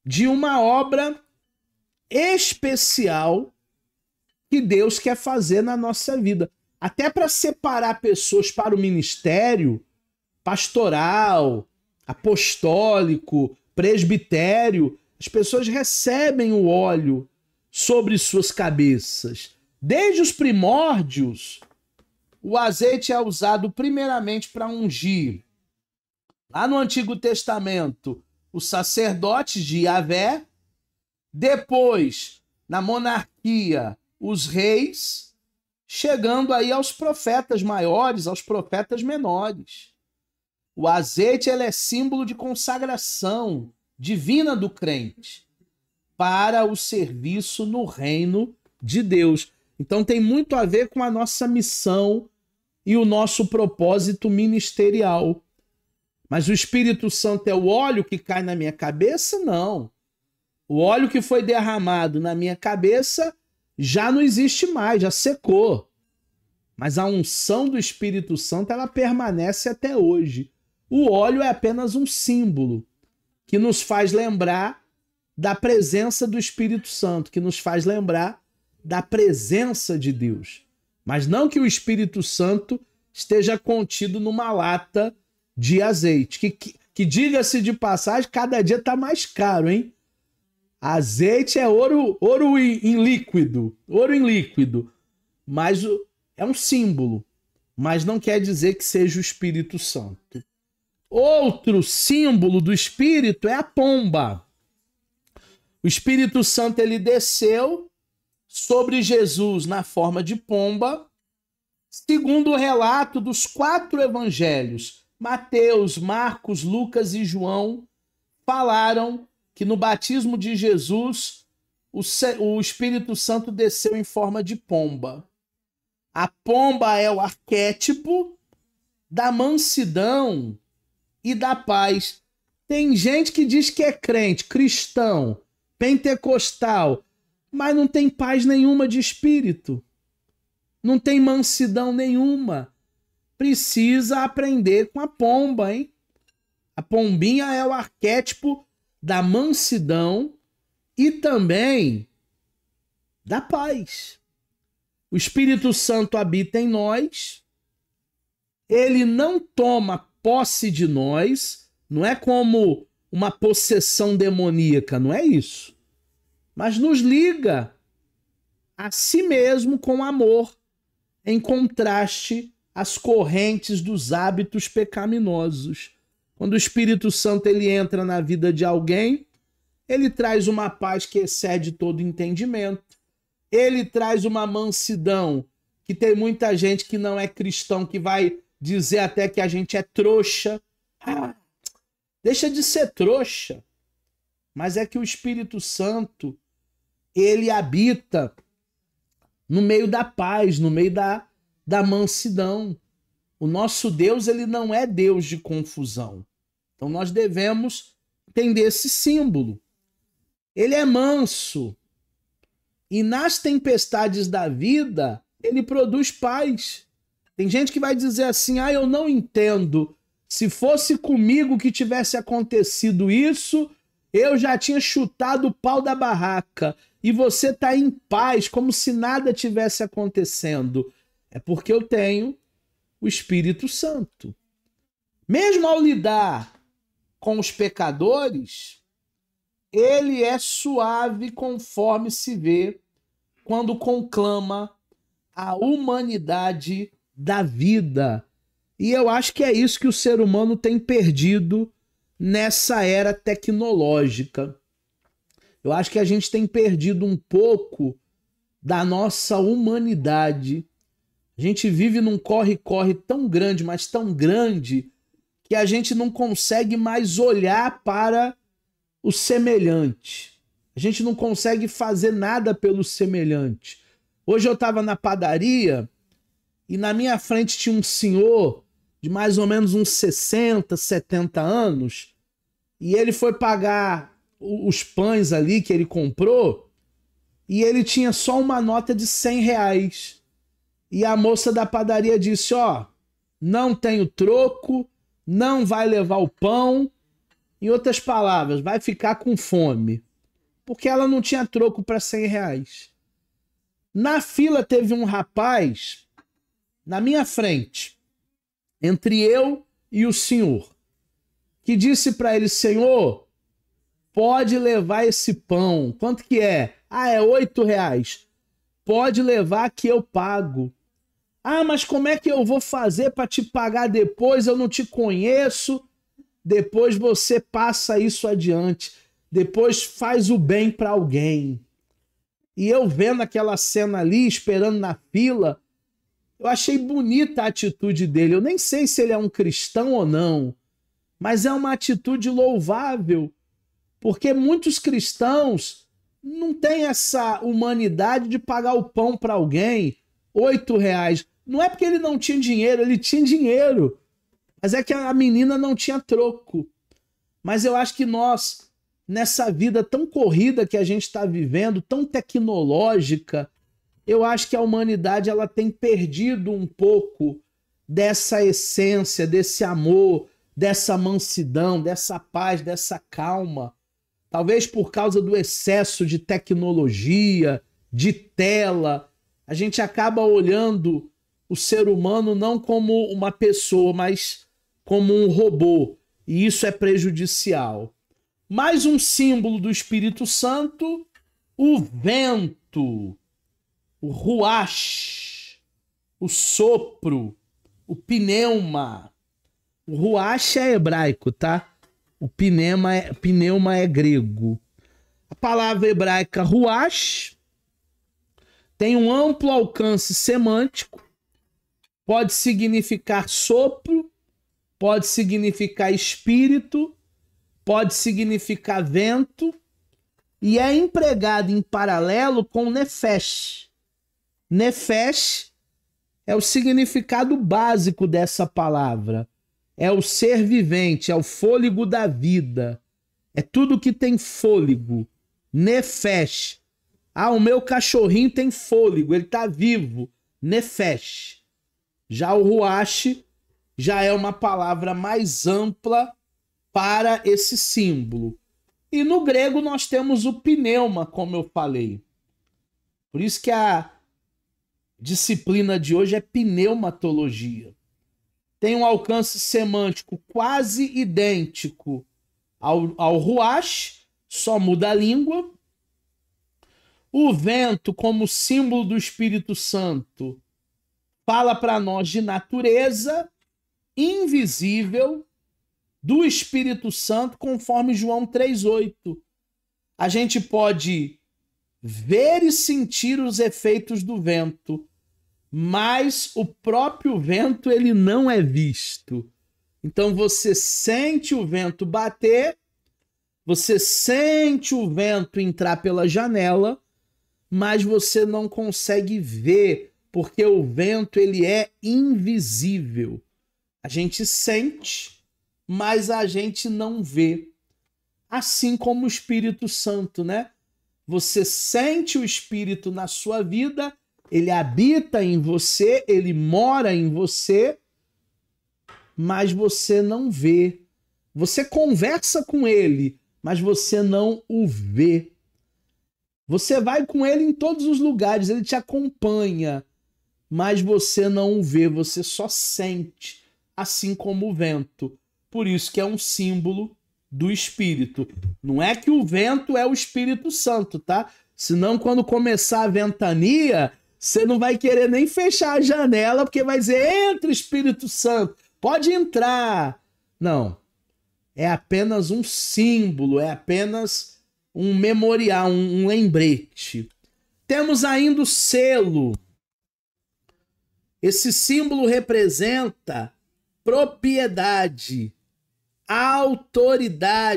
de uma obra especial que Deus quer fazer na nossa vida. Até para separar pessoas para o ministério pastoral, apostólico, presbitério, as pessoas recebem o óleo sobre suas cabeças. Desde os primórdios, o azeite é usado primeiramente para ungir. Lá no Antigo Testamento, os sacerdotes de Yahvé, depois, na monarquia, os reis, chegando aí aos profetas maiores, aos profetas menores. O azeite ele é símbolo de consagração divina do crente para o serviço no reino de Deus. Então tem muito a ver com a nossa missão e o nosso propósito ministerial. Mas o Espírito Santo é o óleo que cai na minha cabeça? Não. O óleo que foi derramado na minha cabeça já não existe mais, já secou. Mas a unção do Espírito Santo ela permanece até hoje. O óleo é apenas um símbolo que nos faz lembrar da presença do Espírito Santo, que nos faz lembrar da presença de Deus. Mas não que o Espírito Santo esteja contido numa lata de azeite. Que diga-se de passagem, cada dia está mais caro, hein? Azeite é ouro em líquido. Ouro em líquido. Mas é um símbolo. Mas não quer dizer que seja o Espírito Santo. Outro símbolo do Espírito é a pomba. O Espírito Santo ele desceu sobre Jesus na forma de pomba, segundo o relato dos 4 evangelhos. Mateus, Marcos, Lucas e João falaram que no batismo de Jesus o Espírito Santo desceu em forma de pomba. A pomba é o arquétipo da mansidão e da paz. Tem gente que diz que é crente, cristão, pentecostal, mas não tem paz nenhuma de espírito. Não tem mansidão nenhuma. Precisa aprender com a pomba, hein? A pombinha é o arquétipo da mansidão e também Da paz. O Espírito Santo habita em nós, ele não toma posse de nós, não é como uma possessão demoníaca, não é isso. Mas nos liga a si mesmo com amor, em contraste às correntes dos hábitos pecaminosos. Quando o Espírito Santo ele entra na vida de alguém, ele traz uma paz que excede todo entendimento. Ele traz uma mansidão, que tem muita gente que não é cristão, que vai dizer até que a gente é trouxa. Ah, deixa de ser trouxa. Mas é que o Espírito Santo, ele habita no meio da paz, no meio da mansidão. O nosso Deus, ele não é Deus de confusão. Então nós devemos entender esse símbolo. Ele é manso. E nas tempestades da vida, ele produz paz. Tem gente que vai dizer assim, eu não entendo. Se fosse comigo que tivesse acontecido isso, eu já tinha chutado o pau da barraca. E você está em paz, como se nada tivesse acontecendo. É porque eu tenho o Espírito Santo. Mesmo ao lidar com os pecadores, ele é suave conforme se vê quando conclama a humanidade da vida. E eu acho que é isso que o ser humano tem perdido nessa era tecnológica. Eu acho que a gente tem perdido um pouco da nossa humanidade. A gente vive num corre-corre tão grande, mas tão grande, que a gente não consegue mais olhar para o semelhante. A gente não consegue fazer nada pelo semelhante. Hoje eu estava na padaria e na minha frente tinha um senhor de mais ou menos uns 60, 70 anos e ele foi pagar os pães ali que ele comprou e ele tinha só uma nota de R$100. E a moça da padaria disse, não tenho troco, não vai levar o pão. Em outras palavras, vai ficar com fome. Porque ela não tinha troco para R$100. Na fila teve um rapaz na minha frente, entre eu e o senhor, que disse para ele, senhor, pode levar esse pão. Quanto que é? É R$8. Pode levar que eu pago. Mas como é que eu vou fazer para te pagar depois? Eu não te conheço. Depois você passa isso adiante. Depois faz o bem para alguém. E eu vendo aquela cena ali, esperando na fila, eu achei bonita a atitude dele. Eu nem sei se ele é um cristão ou não, mas é uma atitude louvável, porque muitos cristãos não têm essa humanidade de pagar o pão para alguém, R$8. Não é porque ele não tinha dinheiro, ele tinha dinheiro, mas é que a menina não tinha troco. Mas eu acho que nós, nessa vida tão corrida que a gente está vivendo, tão tecnológica, eu acho que a humanidade ela tem perdido um pouco dessa essência, desse amor, dessa mansidão, dessa paz, dessa calma. Talvez por causa do excesso de tecnologia, de tela, a gente acaba olhando o ser humano não como uma pessoa, mas como um robô. E isso é prejudicial. Mais um símbolo do Espírito Santo, o vento, o ruach, o sopro, o pneuma. O ruach é hebraico, tá? O pneuma é grego. A palavra hebraica ruach tem um amplo alcance semântico, pode significar sopro, pode significar espírito, pode significar vento e é empregado em paralelo com nefesh. Nefesh é o significado básico dessa palavra. É o ser vivente, é o fôlego da vida. É tudo que tem fôlego. Nefesh. O meu cachorrinho tem fôlego, ele está vivo. Nefesh. Já o ruach já é uma palavra mais ampla para esse símbolo. E no grego nós temos o pneuma, como eu falei. Por isso que a disciplina de hoje é pneumatologia. Tem um alcance semântico quase idêntico ao ruach, só muda a língua. O vento, como símbolo do Espírito Santo, fala para nós de natureza invisível do Espírito Santo, conforme João 3,8. A gente pode ver e sentir os efeitos do vento, mas o próprio vento ele não é visto. Então você sente o vento bater, você sente o vento entrar pela janela, mas você não consegue ver, porque o vento ele é invisível. A gente sente, mas a gente não vê. Assim como o Espírito Santo, né? Você sente o Espírito na sua vida, ele habita em você, ele mora em você, mas você não vê. Você conversa com ele, mas você não o vê. Você vai com ele em todos os lugares, ele te acompanha, mas você não o vê, você só sente, assim como o vento. Por isso que é um símbolo do Espírito. Não é que o vento é o Espírito Santo, tá? Senão, quando começar a ventania, você não vai querer nem fechar a janela, porque vai dizer, entra Espírito Santo, pode entrar. Não, é apenas um símbolo, é apenas um memorial, um lembrete. Temos ainda o selo. Esse símbolo representa propriedade, autoridade,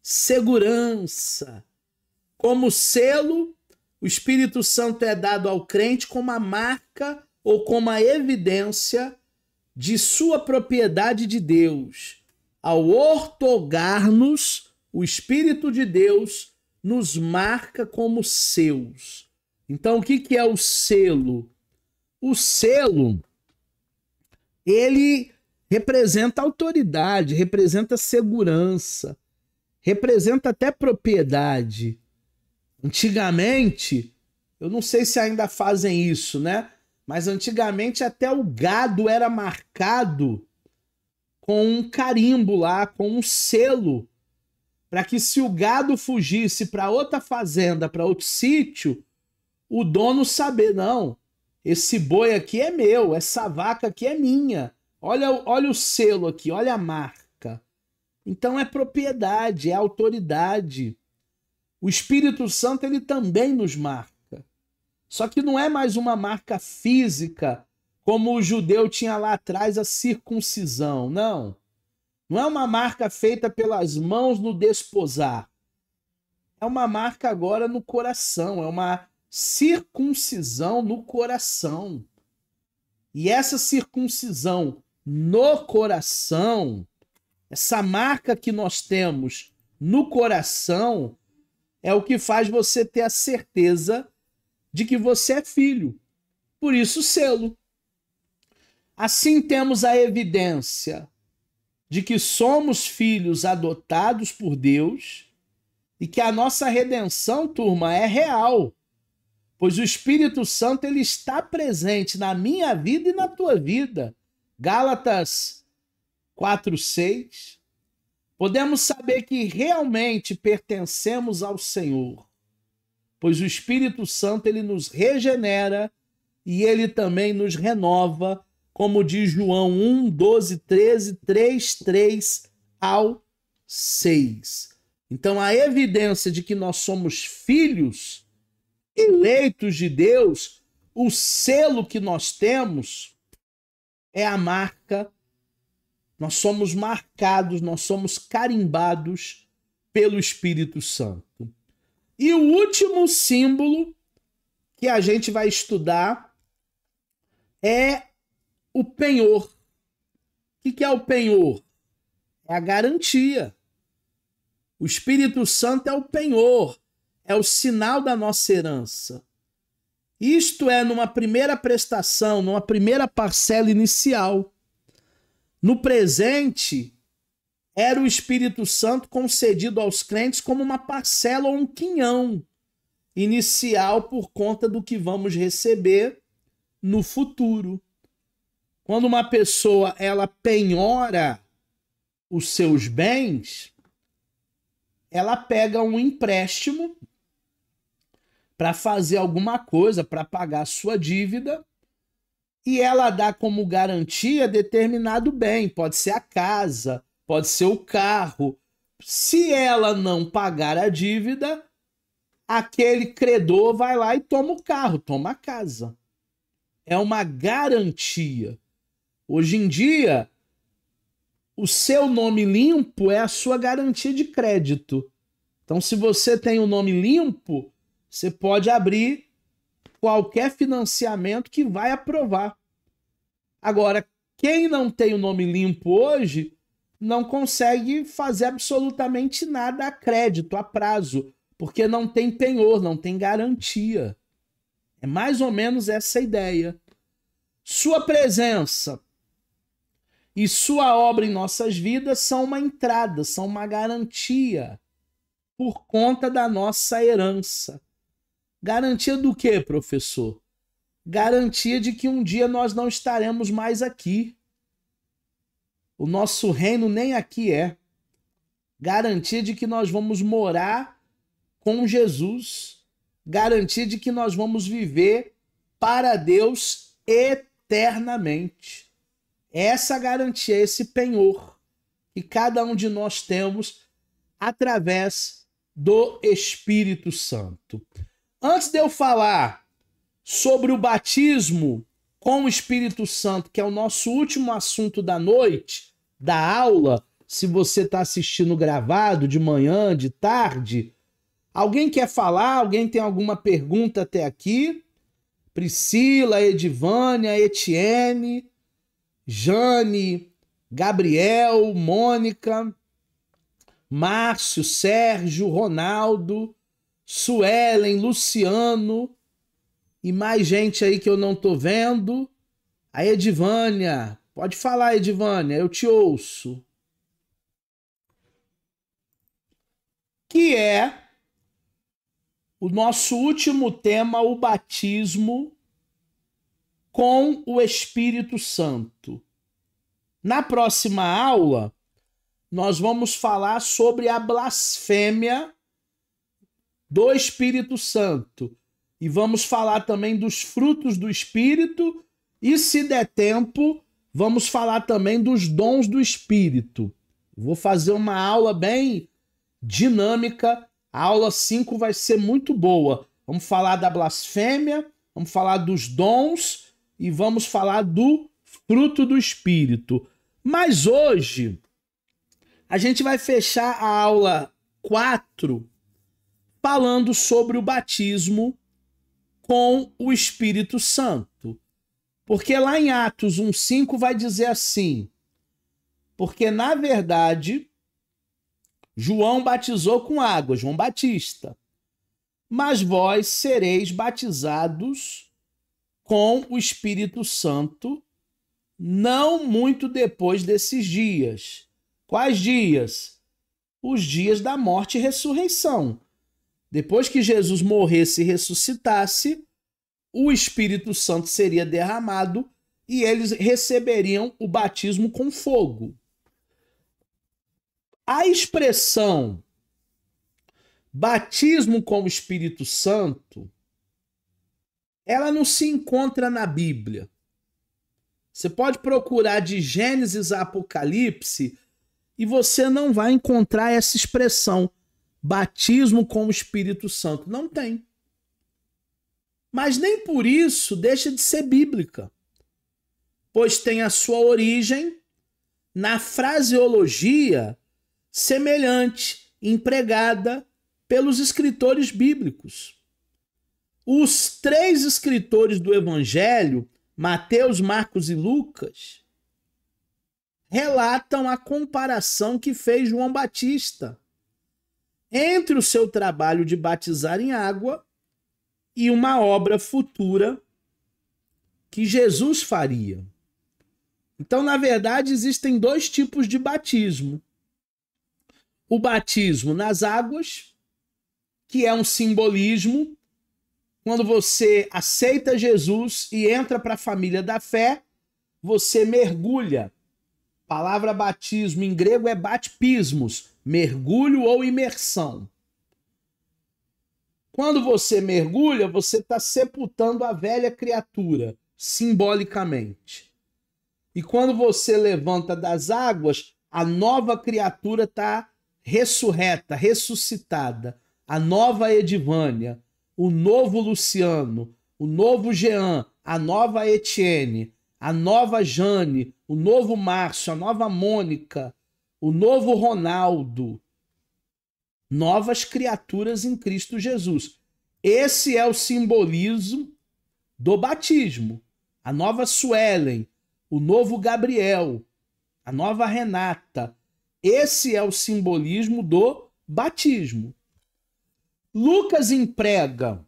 segurança. Como selo, o Espírito Santo é dado ao crente como a marca ou como a evidência de sua propriedade de Deus. Ao ortogar-nos, o Espírito de Deus nos marca como seus. Então, o que é o selo? O selo, ele representa autoridade, representa segurança, representa até propriedade. Antigamente, eu não sei se ainda fazem isso, né? Mas antigamente até o gado era marcado com um carimbo lá, com um selo, para que se o gado fugisse para outra fazenda, para outro sítio, o dono saber, não, esse boi aqui é meu, essa vaca aqui é minha. Olha o selo aqui, olha a marca. Então é propriedade, é autoridade. O Espírito Santo ele também nos marca. Só que não é mais uma marca física, como o judeu tinha lá atrás a circuncisão. Não. Não é uma marca feita pelas mãos no desposar. É uma marca agora no coração, é uma circuncisão no coração. E essa circuncisão no coração, essa marca que nós temos no coração, é o que faz você ter a certeza de que você é filho. Por isso, selo. Assim temos a evidência de que somos filhos adotados por Deus e que a nossa redenção, turma, é real. Pois o Espírito Santo ele está presente na minha vida e na tua vida. Gálatas 4:6. Podemos saber que realmente pertencemos ao Senhor, pois o Espírito Santo ele nos regenera e ele também nos renova, como diz João 1, 12, 13, 3, 3 ao 6. Então a evidência de que nós somos filhos eleitos de Deus, o selo que nós temos é a marca. Nós somos marcados, nós somos carimbados pelo Espírito Santo. E o último símbolo que a gente vai estudar é o penhor. O que é o penhor? É a garantia. O Espírito Santo é o penhor, é o sinal da nossa herança. Isto é numa primeira prestação, numa primeira parcela inicial. No presente, era o Espírito Santo concedido aos crentes como uma parcela ou um quinhão. inicial por conta do que vamos receber no futuro. Quando uma pessoa ela penhora os seus bens, ela pega um empréstimo para fazer alguma coisa, para pagar a sua dívida, e ela dá como garantia determinado bem, pode ser a casa, pode ser o carro. Se ela não pagar a dívida, aquele credor vai lá e toma o carro, toma a casa. É uma garantia. Hoje em dia, o seu nome limpo é a sua garantia de crédito. Então, se você tem o nome limpo, você pode abrir qualquer financiamento que vai aprovar. Agora, quem não tem o nome limpo hoje não consegue fazer absolutamente nada a crédito, a prazo, porque não tem penhor, não tem garantia. É mais ou menos essa a ideia. Sua presença e sua obra em nossas vidas são uma entrada, são uma garantia por conta da nossa herança. Garantia do quê, professor? Garantia de que um dia nós não estaremos mais aqui. O nosso reino nem aqui é. Garantia de que nós vamos morar com Jesus. Garantia de que nós vamos viver para Deus eternamente. Essa garantia, esse penhor que cada um de nós temos através do Espírito Santo. Antes de eu falar sobre o batismo com o Espírito Santo, que é o nosso último assunto da noite, da aula, se você está assistindo gravado de manhã, de tarde, alguém quer falar? Alguém tem alguma pergunta até aqui? Priscila, Edivânia, Etienne, Jane, Gabriel, Mônica, Márcio, Sérgio, Ronaldo, Suelen, Luciano e mais gente aí que eu não tô vendo. A Edivânia, pode falar, Edivânia, eu te ouço. Que é o nosso último tema, o batismo com o Espírito Santo. Na próxima aula, nós vamos falar sobre a blasfêmia do Espírito Santo. E vamos falar também dos frutos do Espírito e, se der tempo, vamos falar também dos dons do Espírito. Vou fazer uma aula bem dinâmica. A aula 5 vai ser muito boa. Vamos falar da blasfêmia, vamos falar dos dons e vamos falar do fruto do Espírito. Mas hoje a gente vai fechar a aula 4 falando sobre o batismo com o Espírito Santo. Porque lá em Atos 1:5 vai dizer assim: porque na verdade João batizou com água, João Batista, mas vós sereis batizados com o Espírito Santo não muito depois desses dias. Quais dias? Os dias da morte e ressurreição. Depois que Jesus morresse e ressuscitasse, o Espírito Santo seria derramado e eles receberiam o batismo com fogo. A expressão batismo com o Espírito Santo, ela não se encontra na Bíblia. Você pode procurar de Gênesis a Apocalipse e você não vai encontrar essa expressão, batismo com o Espírito Santo. Não tem. Mas nem por isso deixa de ser bíblica, pois tem a sua origem na fraseologia semelhante, empregada pelos escritores bíblicos. Os 3 escritores do Evangelho, Mateus, Marcos e Lucas, relatam a comparação que fez João Batista entre o seu trabalho de batizar em água e uma obra futura que Jesus faria. Então, na verdade, existem 2 tipos de batismo. O batismo nas águas, que é um simbolismo Quando você aceita Jesus e entra para a família da fé, você mergulha. A palavra batismo em grego é baptismos, mergulho ou imersão. Quando você mergulha, você está sepultando a velha criatura, simbolicamente. E quando você levanta das águas, a nova criatura está ressurreta, ressuscitada. A nova Edivânia, o novo Luciano, o novo Jean, a nova Etienne, a nova Jane, o novo Márcio, a nova Mônica, o novo Ronaldo. Novas criaturas em Cristo Jesus. Esse é o simbolismo do batismo. A nova Suelen, o novo Gabriel, a nova Renata. Esse é o simbolismo do batismo. Lucas emprega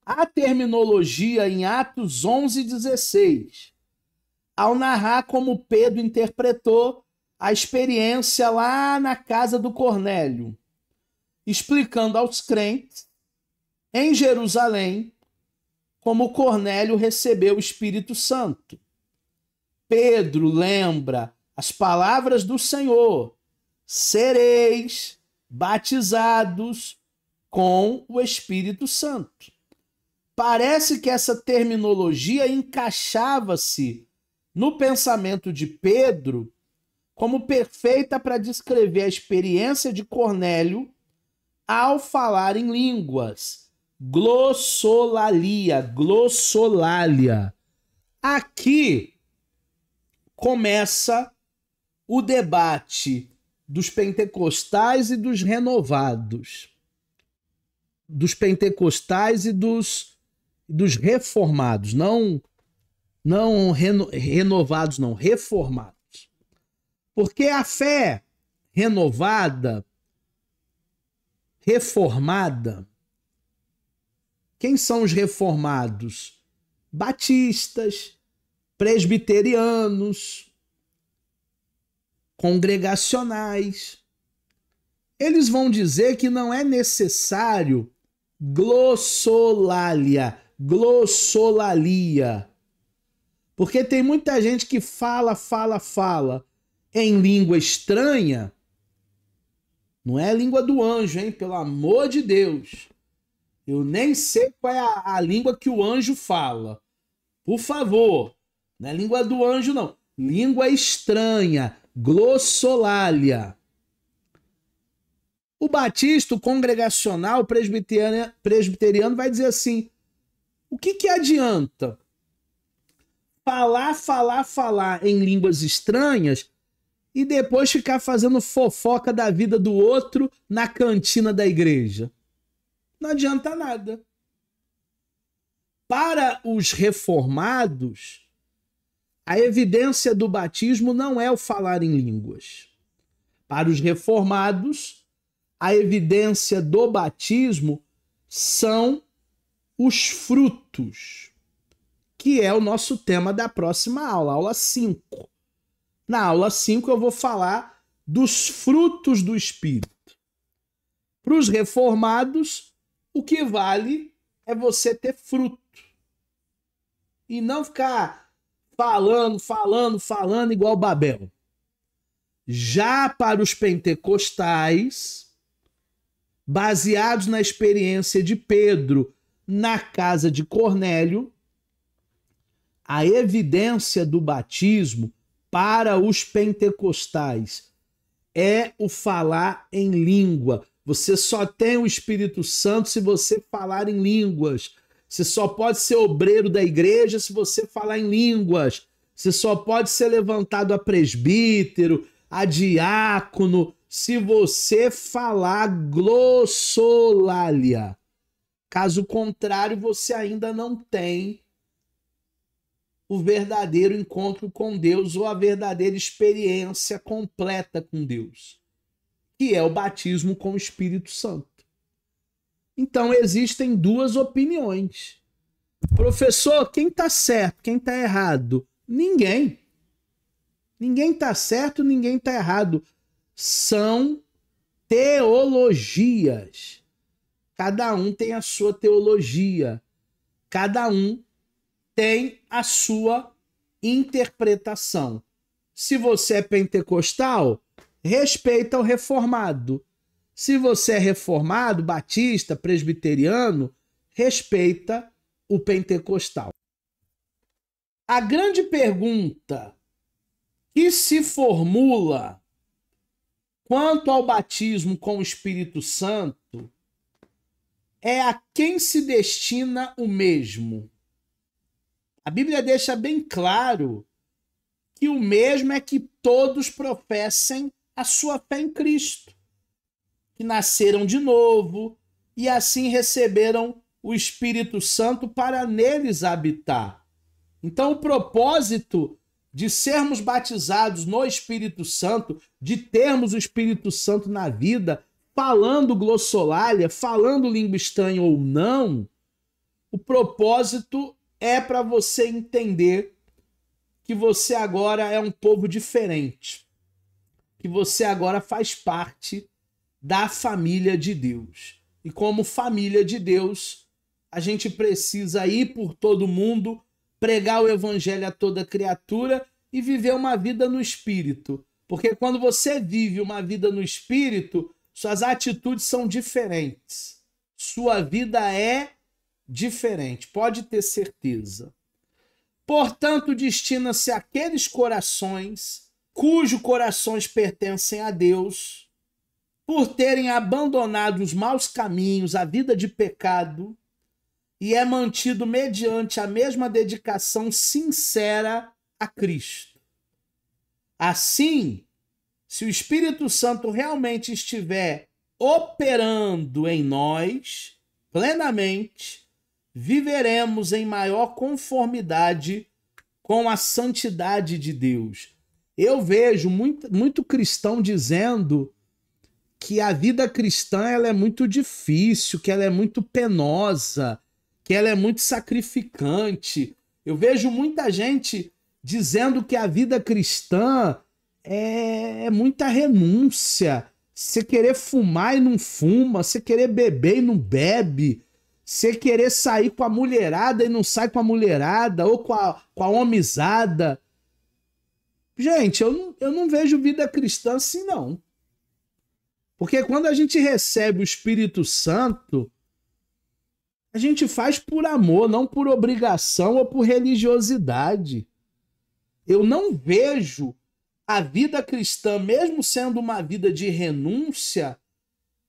a terminologia em Atos 11:16, ao narrar como Pedro interpretou a experiência lá na casa do Cornélio, explicando aos crentes em Jerusalém como Cornélio recebeu o Espírito Santo. Pedro lembra as palavras do Senhor: sereis batizados com o Espírito Santo. Parece que essa terminologia encaixava-se no pensamento de Pedro como perfeita para descrever a experiência de Cornélio ao falar em línguas. Glossolalia, glossolalia. Aqui começa o debate dos pentecostais e dos renovados. Dos pentecostais e dos reformados. Não renovados, não, reformados. Porque a fé renovada, reformada, quem são os reformados? Batistas, presbiterianos, congregacionais. Eles vão dizer que não é necessário glossolalia, porque tem muita gente que fala em língua estranha. Não é a língua do anjo, hein? Pelo amor de Deus. Eu nem sei qual é a língua que o anjo fala. Por favor. Não é língua do anjo, não. Língua estranha. Glossolalia. O batista, o congregacional, o presbiteriano vai dizer assim: o que adianta falar em línguas estranhas e depois ficar fazendo fofoca da vida do outro na cantina da igreja? Não adianta nada. Para os reformados, a evidência do batismo não é o falar em línguas. Para os reformados, a evidência do batismo são os frutos, que é o nosso tema da próxima aula, aula 5. Na aula 5 eu vou falar dos frutos do Espírito. Para os reformados, o que vale é você ter fruto. E não ficar falando igual Babel. Já para os pentecostais, baseados na experiência de Pedro na casa de Cornélio, a evidência do batismo para os pentecostais é o falar em língua. Você só tem o Espírito Santo se você falar em línguas. Você só pode ser obreiro da igreja se você falar em línguas. Você só pode ser levantado a presbítero, a diácono, se você falar glossolalia. Caso contrário, você ainda não tem o verdadeiro encontro com Deus ou a verdadeira experiência completa com Deus, que é o batismo com o Espírito Santo. Então existem duas opiniões. Professor, quem está certo, quem está errado? Ninguém. Ninguém está certo, ninguém está errado. São teologias. Cada um tem a sua teologia. Cada um tem a sua interpretação. Se você é pentecostal, respeita o reformado. Se você é reformado, batista, presbiteriano, respeita o pentecostal. A grande pergunta que se formula quanto ao batismo com o Espírito Santo é a quem se destina o mesmo. A Bíblia deixa bem claro que o mesmo é que todos professem a sua fé em Cristo, que nasceram de novo e assim receberam o Espírito Santo para neles habitar. Então, o propósito de sermos batizados no Espírito Santo, de termos o Espírito Santo na vida, falando glossolalia, falando língua estranha ou não, o propósito é para você entender que você agora é um povo diferente, que você agora faz parte da família de Deus. E como família de Deus, a gente precisa ir por todo mundo, pregar o evangelho a toda criatura e viver uma vida no Espírito. Porque quando você vive uma vida no Espírito, suas atitudes são diferentes. Sua vida é diferente, pode ter certeza. Portanto, destina-se àqueles corações cujos corações pertencem a Deus, por terem abandonado os maus caminhos, a vida de pecado, e é mantido mediante a mesma dedicação sincera a Cristo. Assim, se o Espírito Santo realmente estiver operando em nós plenamente, viveremos em maior conformidade com a santidade de Deus. Eu vejo muito cristão dizendo que a vida cristã ela é muito difícil, que ela é muito penosa, que ela é muito sacrificante. Eu vejo muita gente dizendo que a vida cristã é muita renúncia. Você querer fumar e não fuma, você querer beber e não bebe, você querer sair com a mulherada e não sai com a mulherada, ou com a homizada. Gente, eu não vejo vida cristã assim, não. Porque quando a gente recebe o Espírito Santo, a gente faz por amor, não por obrigação ou por religiosidade. Eu não vejo a vida cristã, mesmo sendo uma vida de renúncia,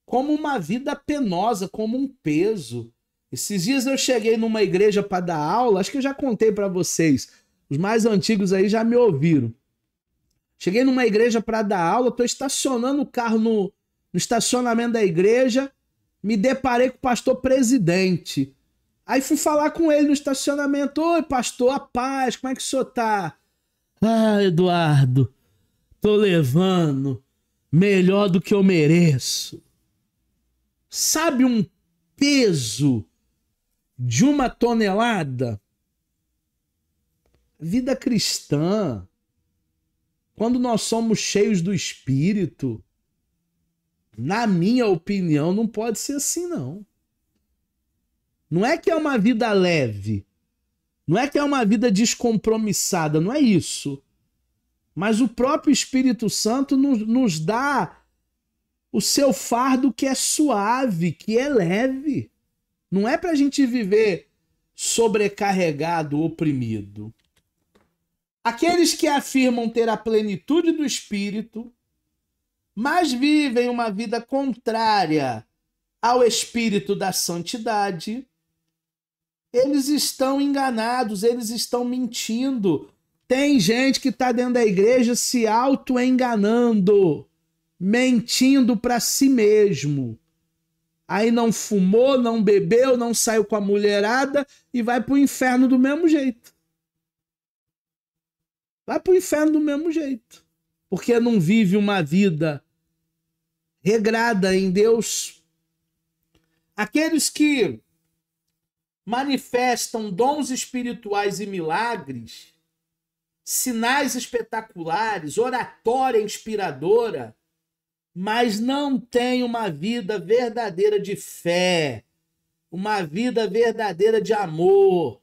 como uma vida penosa, como um peso. Esses dias eu cheguei numa igreja para dar aula, acho que eu já contei para vocês, os mais antigos aí já me ouviram. Cheguei numa igreja para dar aula, estou estacionando o carro no estacionamento da igreja, me deparei com o pastor presidente. Aí fui falar com ele no estacionamento. Oi, pastor, a paz, como é que o senhor tá? Ah, Eduardo, tô levando melhor do que eu mereço. Sabe um peso de 1 tonelada? Vida cristã, quando nós somos cheios do Espírito, na minha opinião, não pode ser assim, não. Não é que é uma vida leve, não é que é uma vida descompromissada, não é isso. Mas o próprio Espírito Santo nos dá o seu fardo que é suave, que é leve. Não é para a gente viver sobrecarregado, oprimido. Aqueles que afirmam ter a plenitude do Espírito, mas vivem uma vida contrária ao Espírito da santidade, eles estão enganados, eles estão mentindo. Tem gente que está dentro da igreja se auto-enganando, mentindo para si mesmo. Aí não fumou, não bebeu, não saiu com a mulherada e vai para o inferno do mesmo jeito. Vai para o inferno do mesmo jeito. Porque não vive uma vida regrada em Deus. Aqueles que manifestam dons espirituais e milagres, sinais espetaculares, oratória inspiradora, mas não têm uma vida verdadeira de fé, uma vida verdadeira de amor,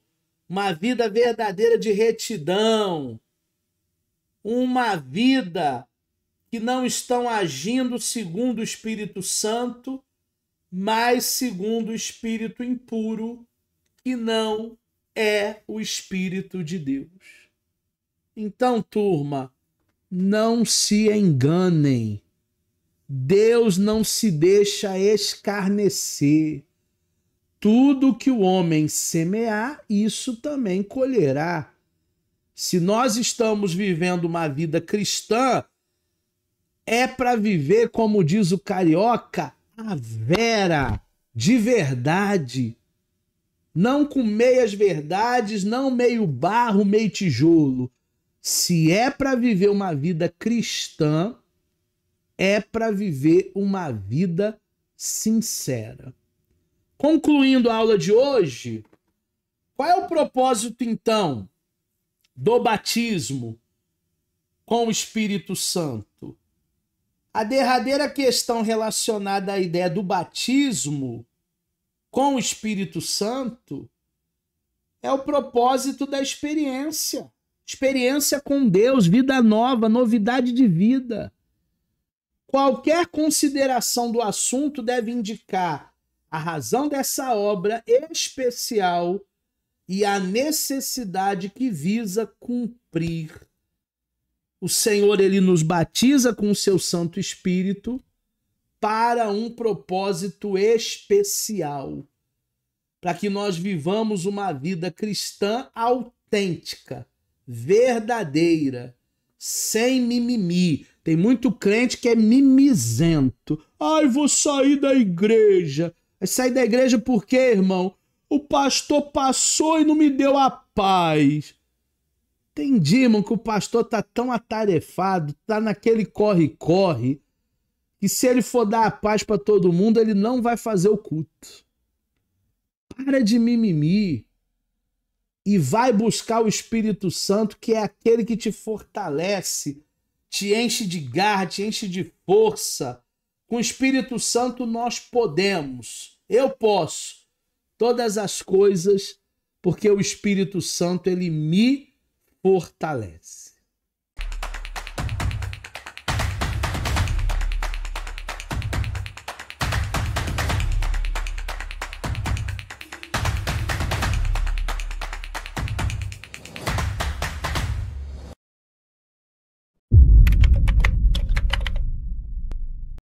uma vida verdadeira de retidão, uma vida que não estão agindo segundo o Espírito Santo, mas segundo o espírito impuro, que não é o Espírito de Deus. Então, turma, não se enganem. Deus não se deixa escarnecer. Tudo que o homem semear, isso também colherá. Se nós estamos vivendo uma vida cristã, é para viver, como diz o carioca, a vera, de verdade. Não com meias verdades, não meio barro, meio tijolo. Se é para viver uma vida cristã, é para viver uma vida sincera. Concluindo a aula de hoje, qual é o propósito, então, do batismo com o Espírito Santo? A derradeira questão relacionada à ideia do batismo com o Espírito Santo é o propósito da experiência. Experiência com Deus, vida nova, novidade de vida. Qualquer consideração do assunto deve indicar a razão dessa obra especial e a necessidade que visa cumprir. O Senhor, ele nos batiza com o seu Santo Espírito para um propósito especial, para que nós vivamos uma vida cristã autêntica, verdadeira, sem mimimi. Tem muito crente que é mimizento. Ai, vou sair da igreja. Vai sair da igreja por quê, irmão? O pastor passou e não me deu a paz. Entendi, irmão, que o pastor tá tão atarefado, tá naquele corre-corre, que se ele for dar a paz para todo mundo, ele não vai fazer o culto. Para de mimimi e vai buscar o Espírito Santo, que é aquele que te fortalece, te enche de garra, te enche de força. Com o Espírito Santo nós podemos, eu posso, todas as coisas, porque o Espírito Santo ele me fortalece.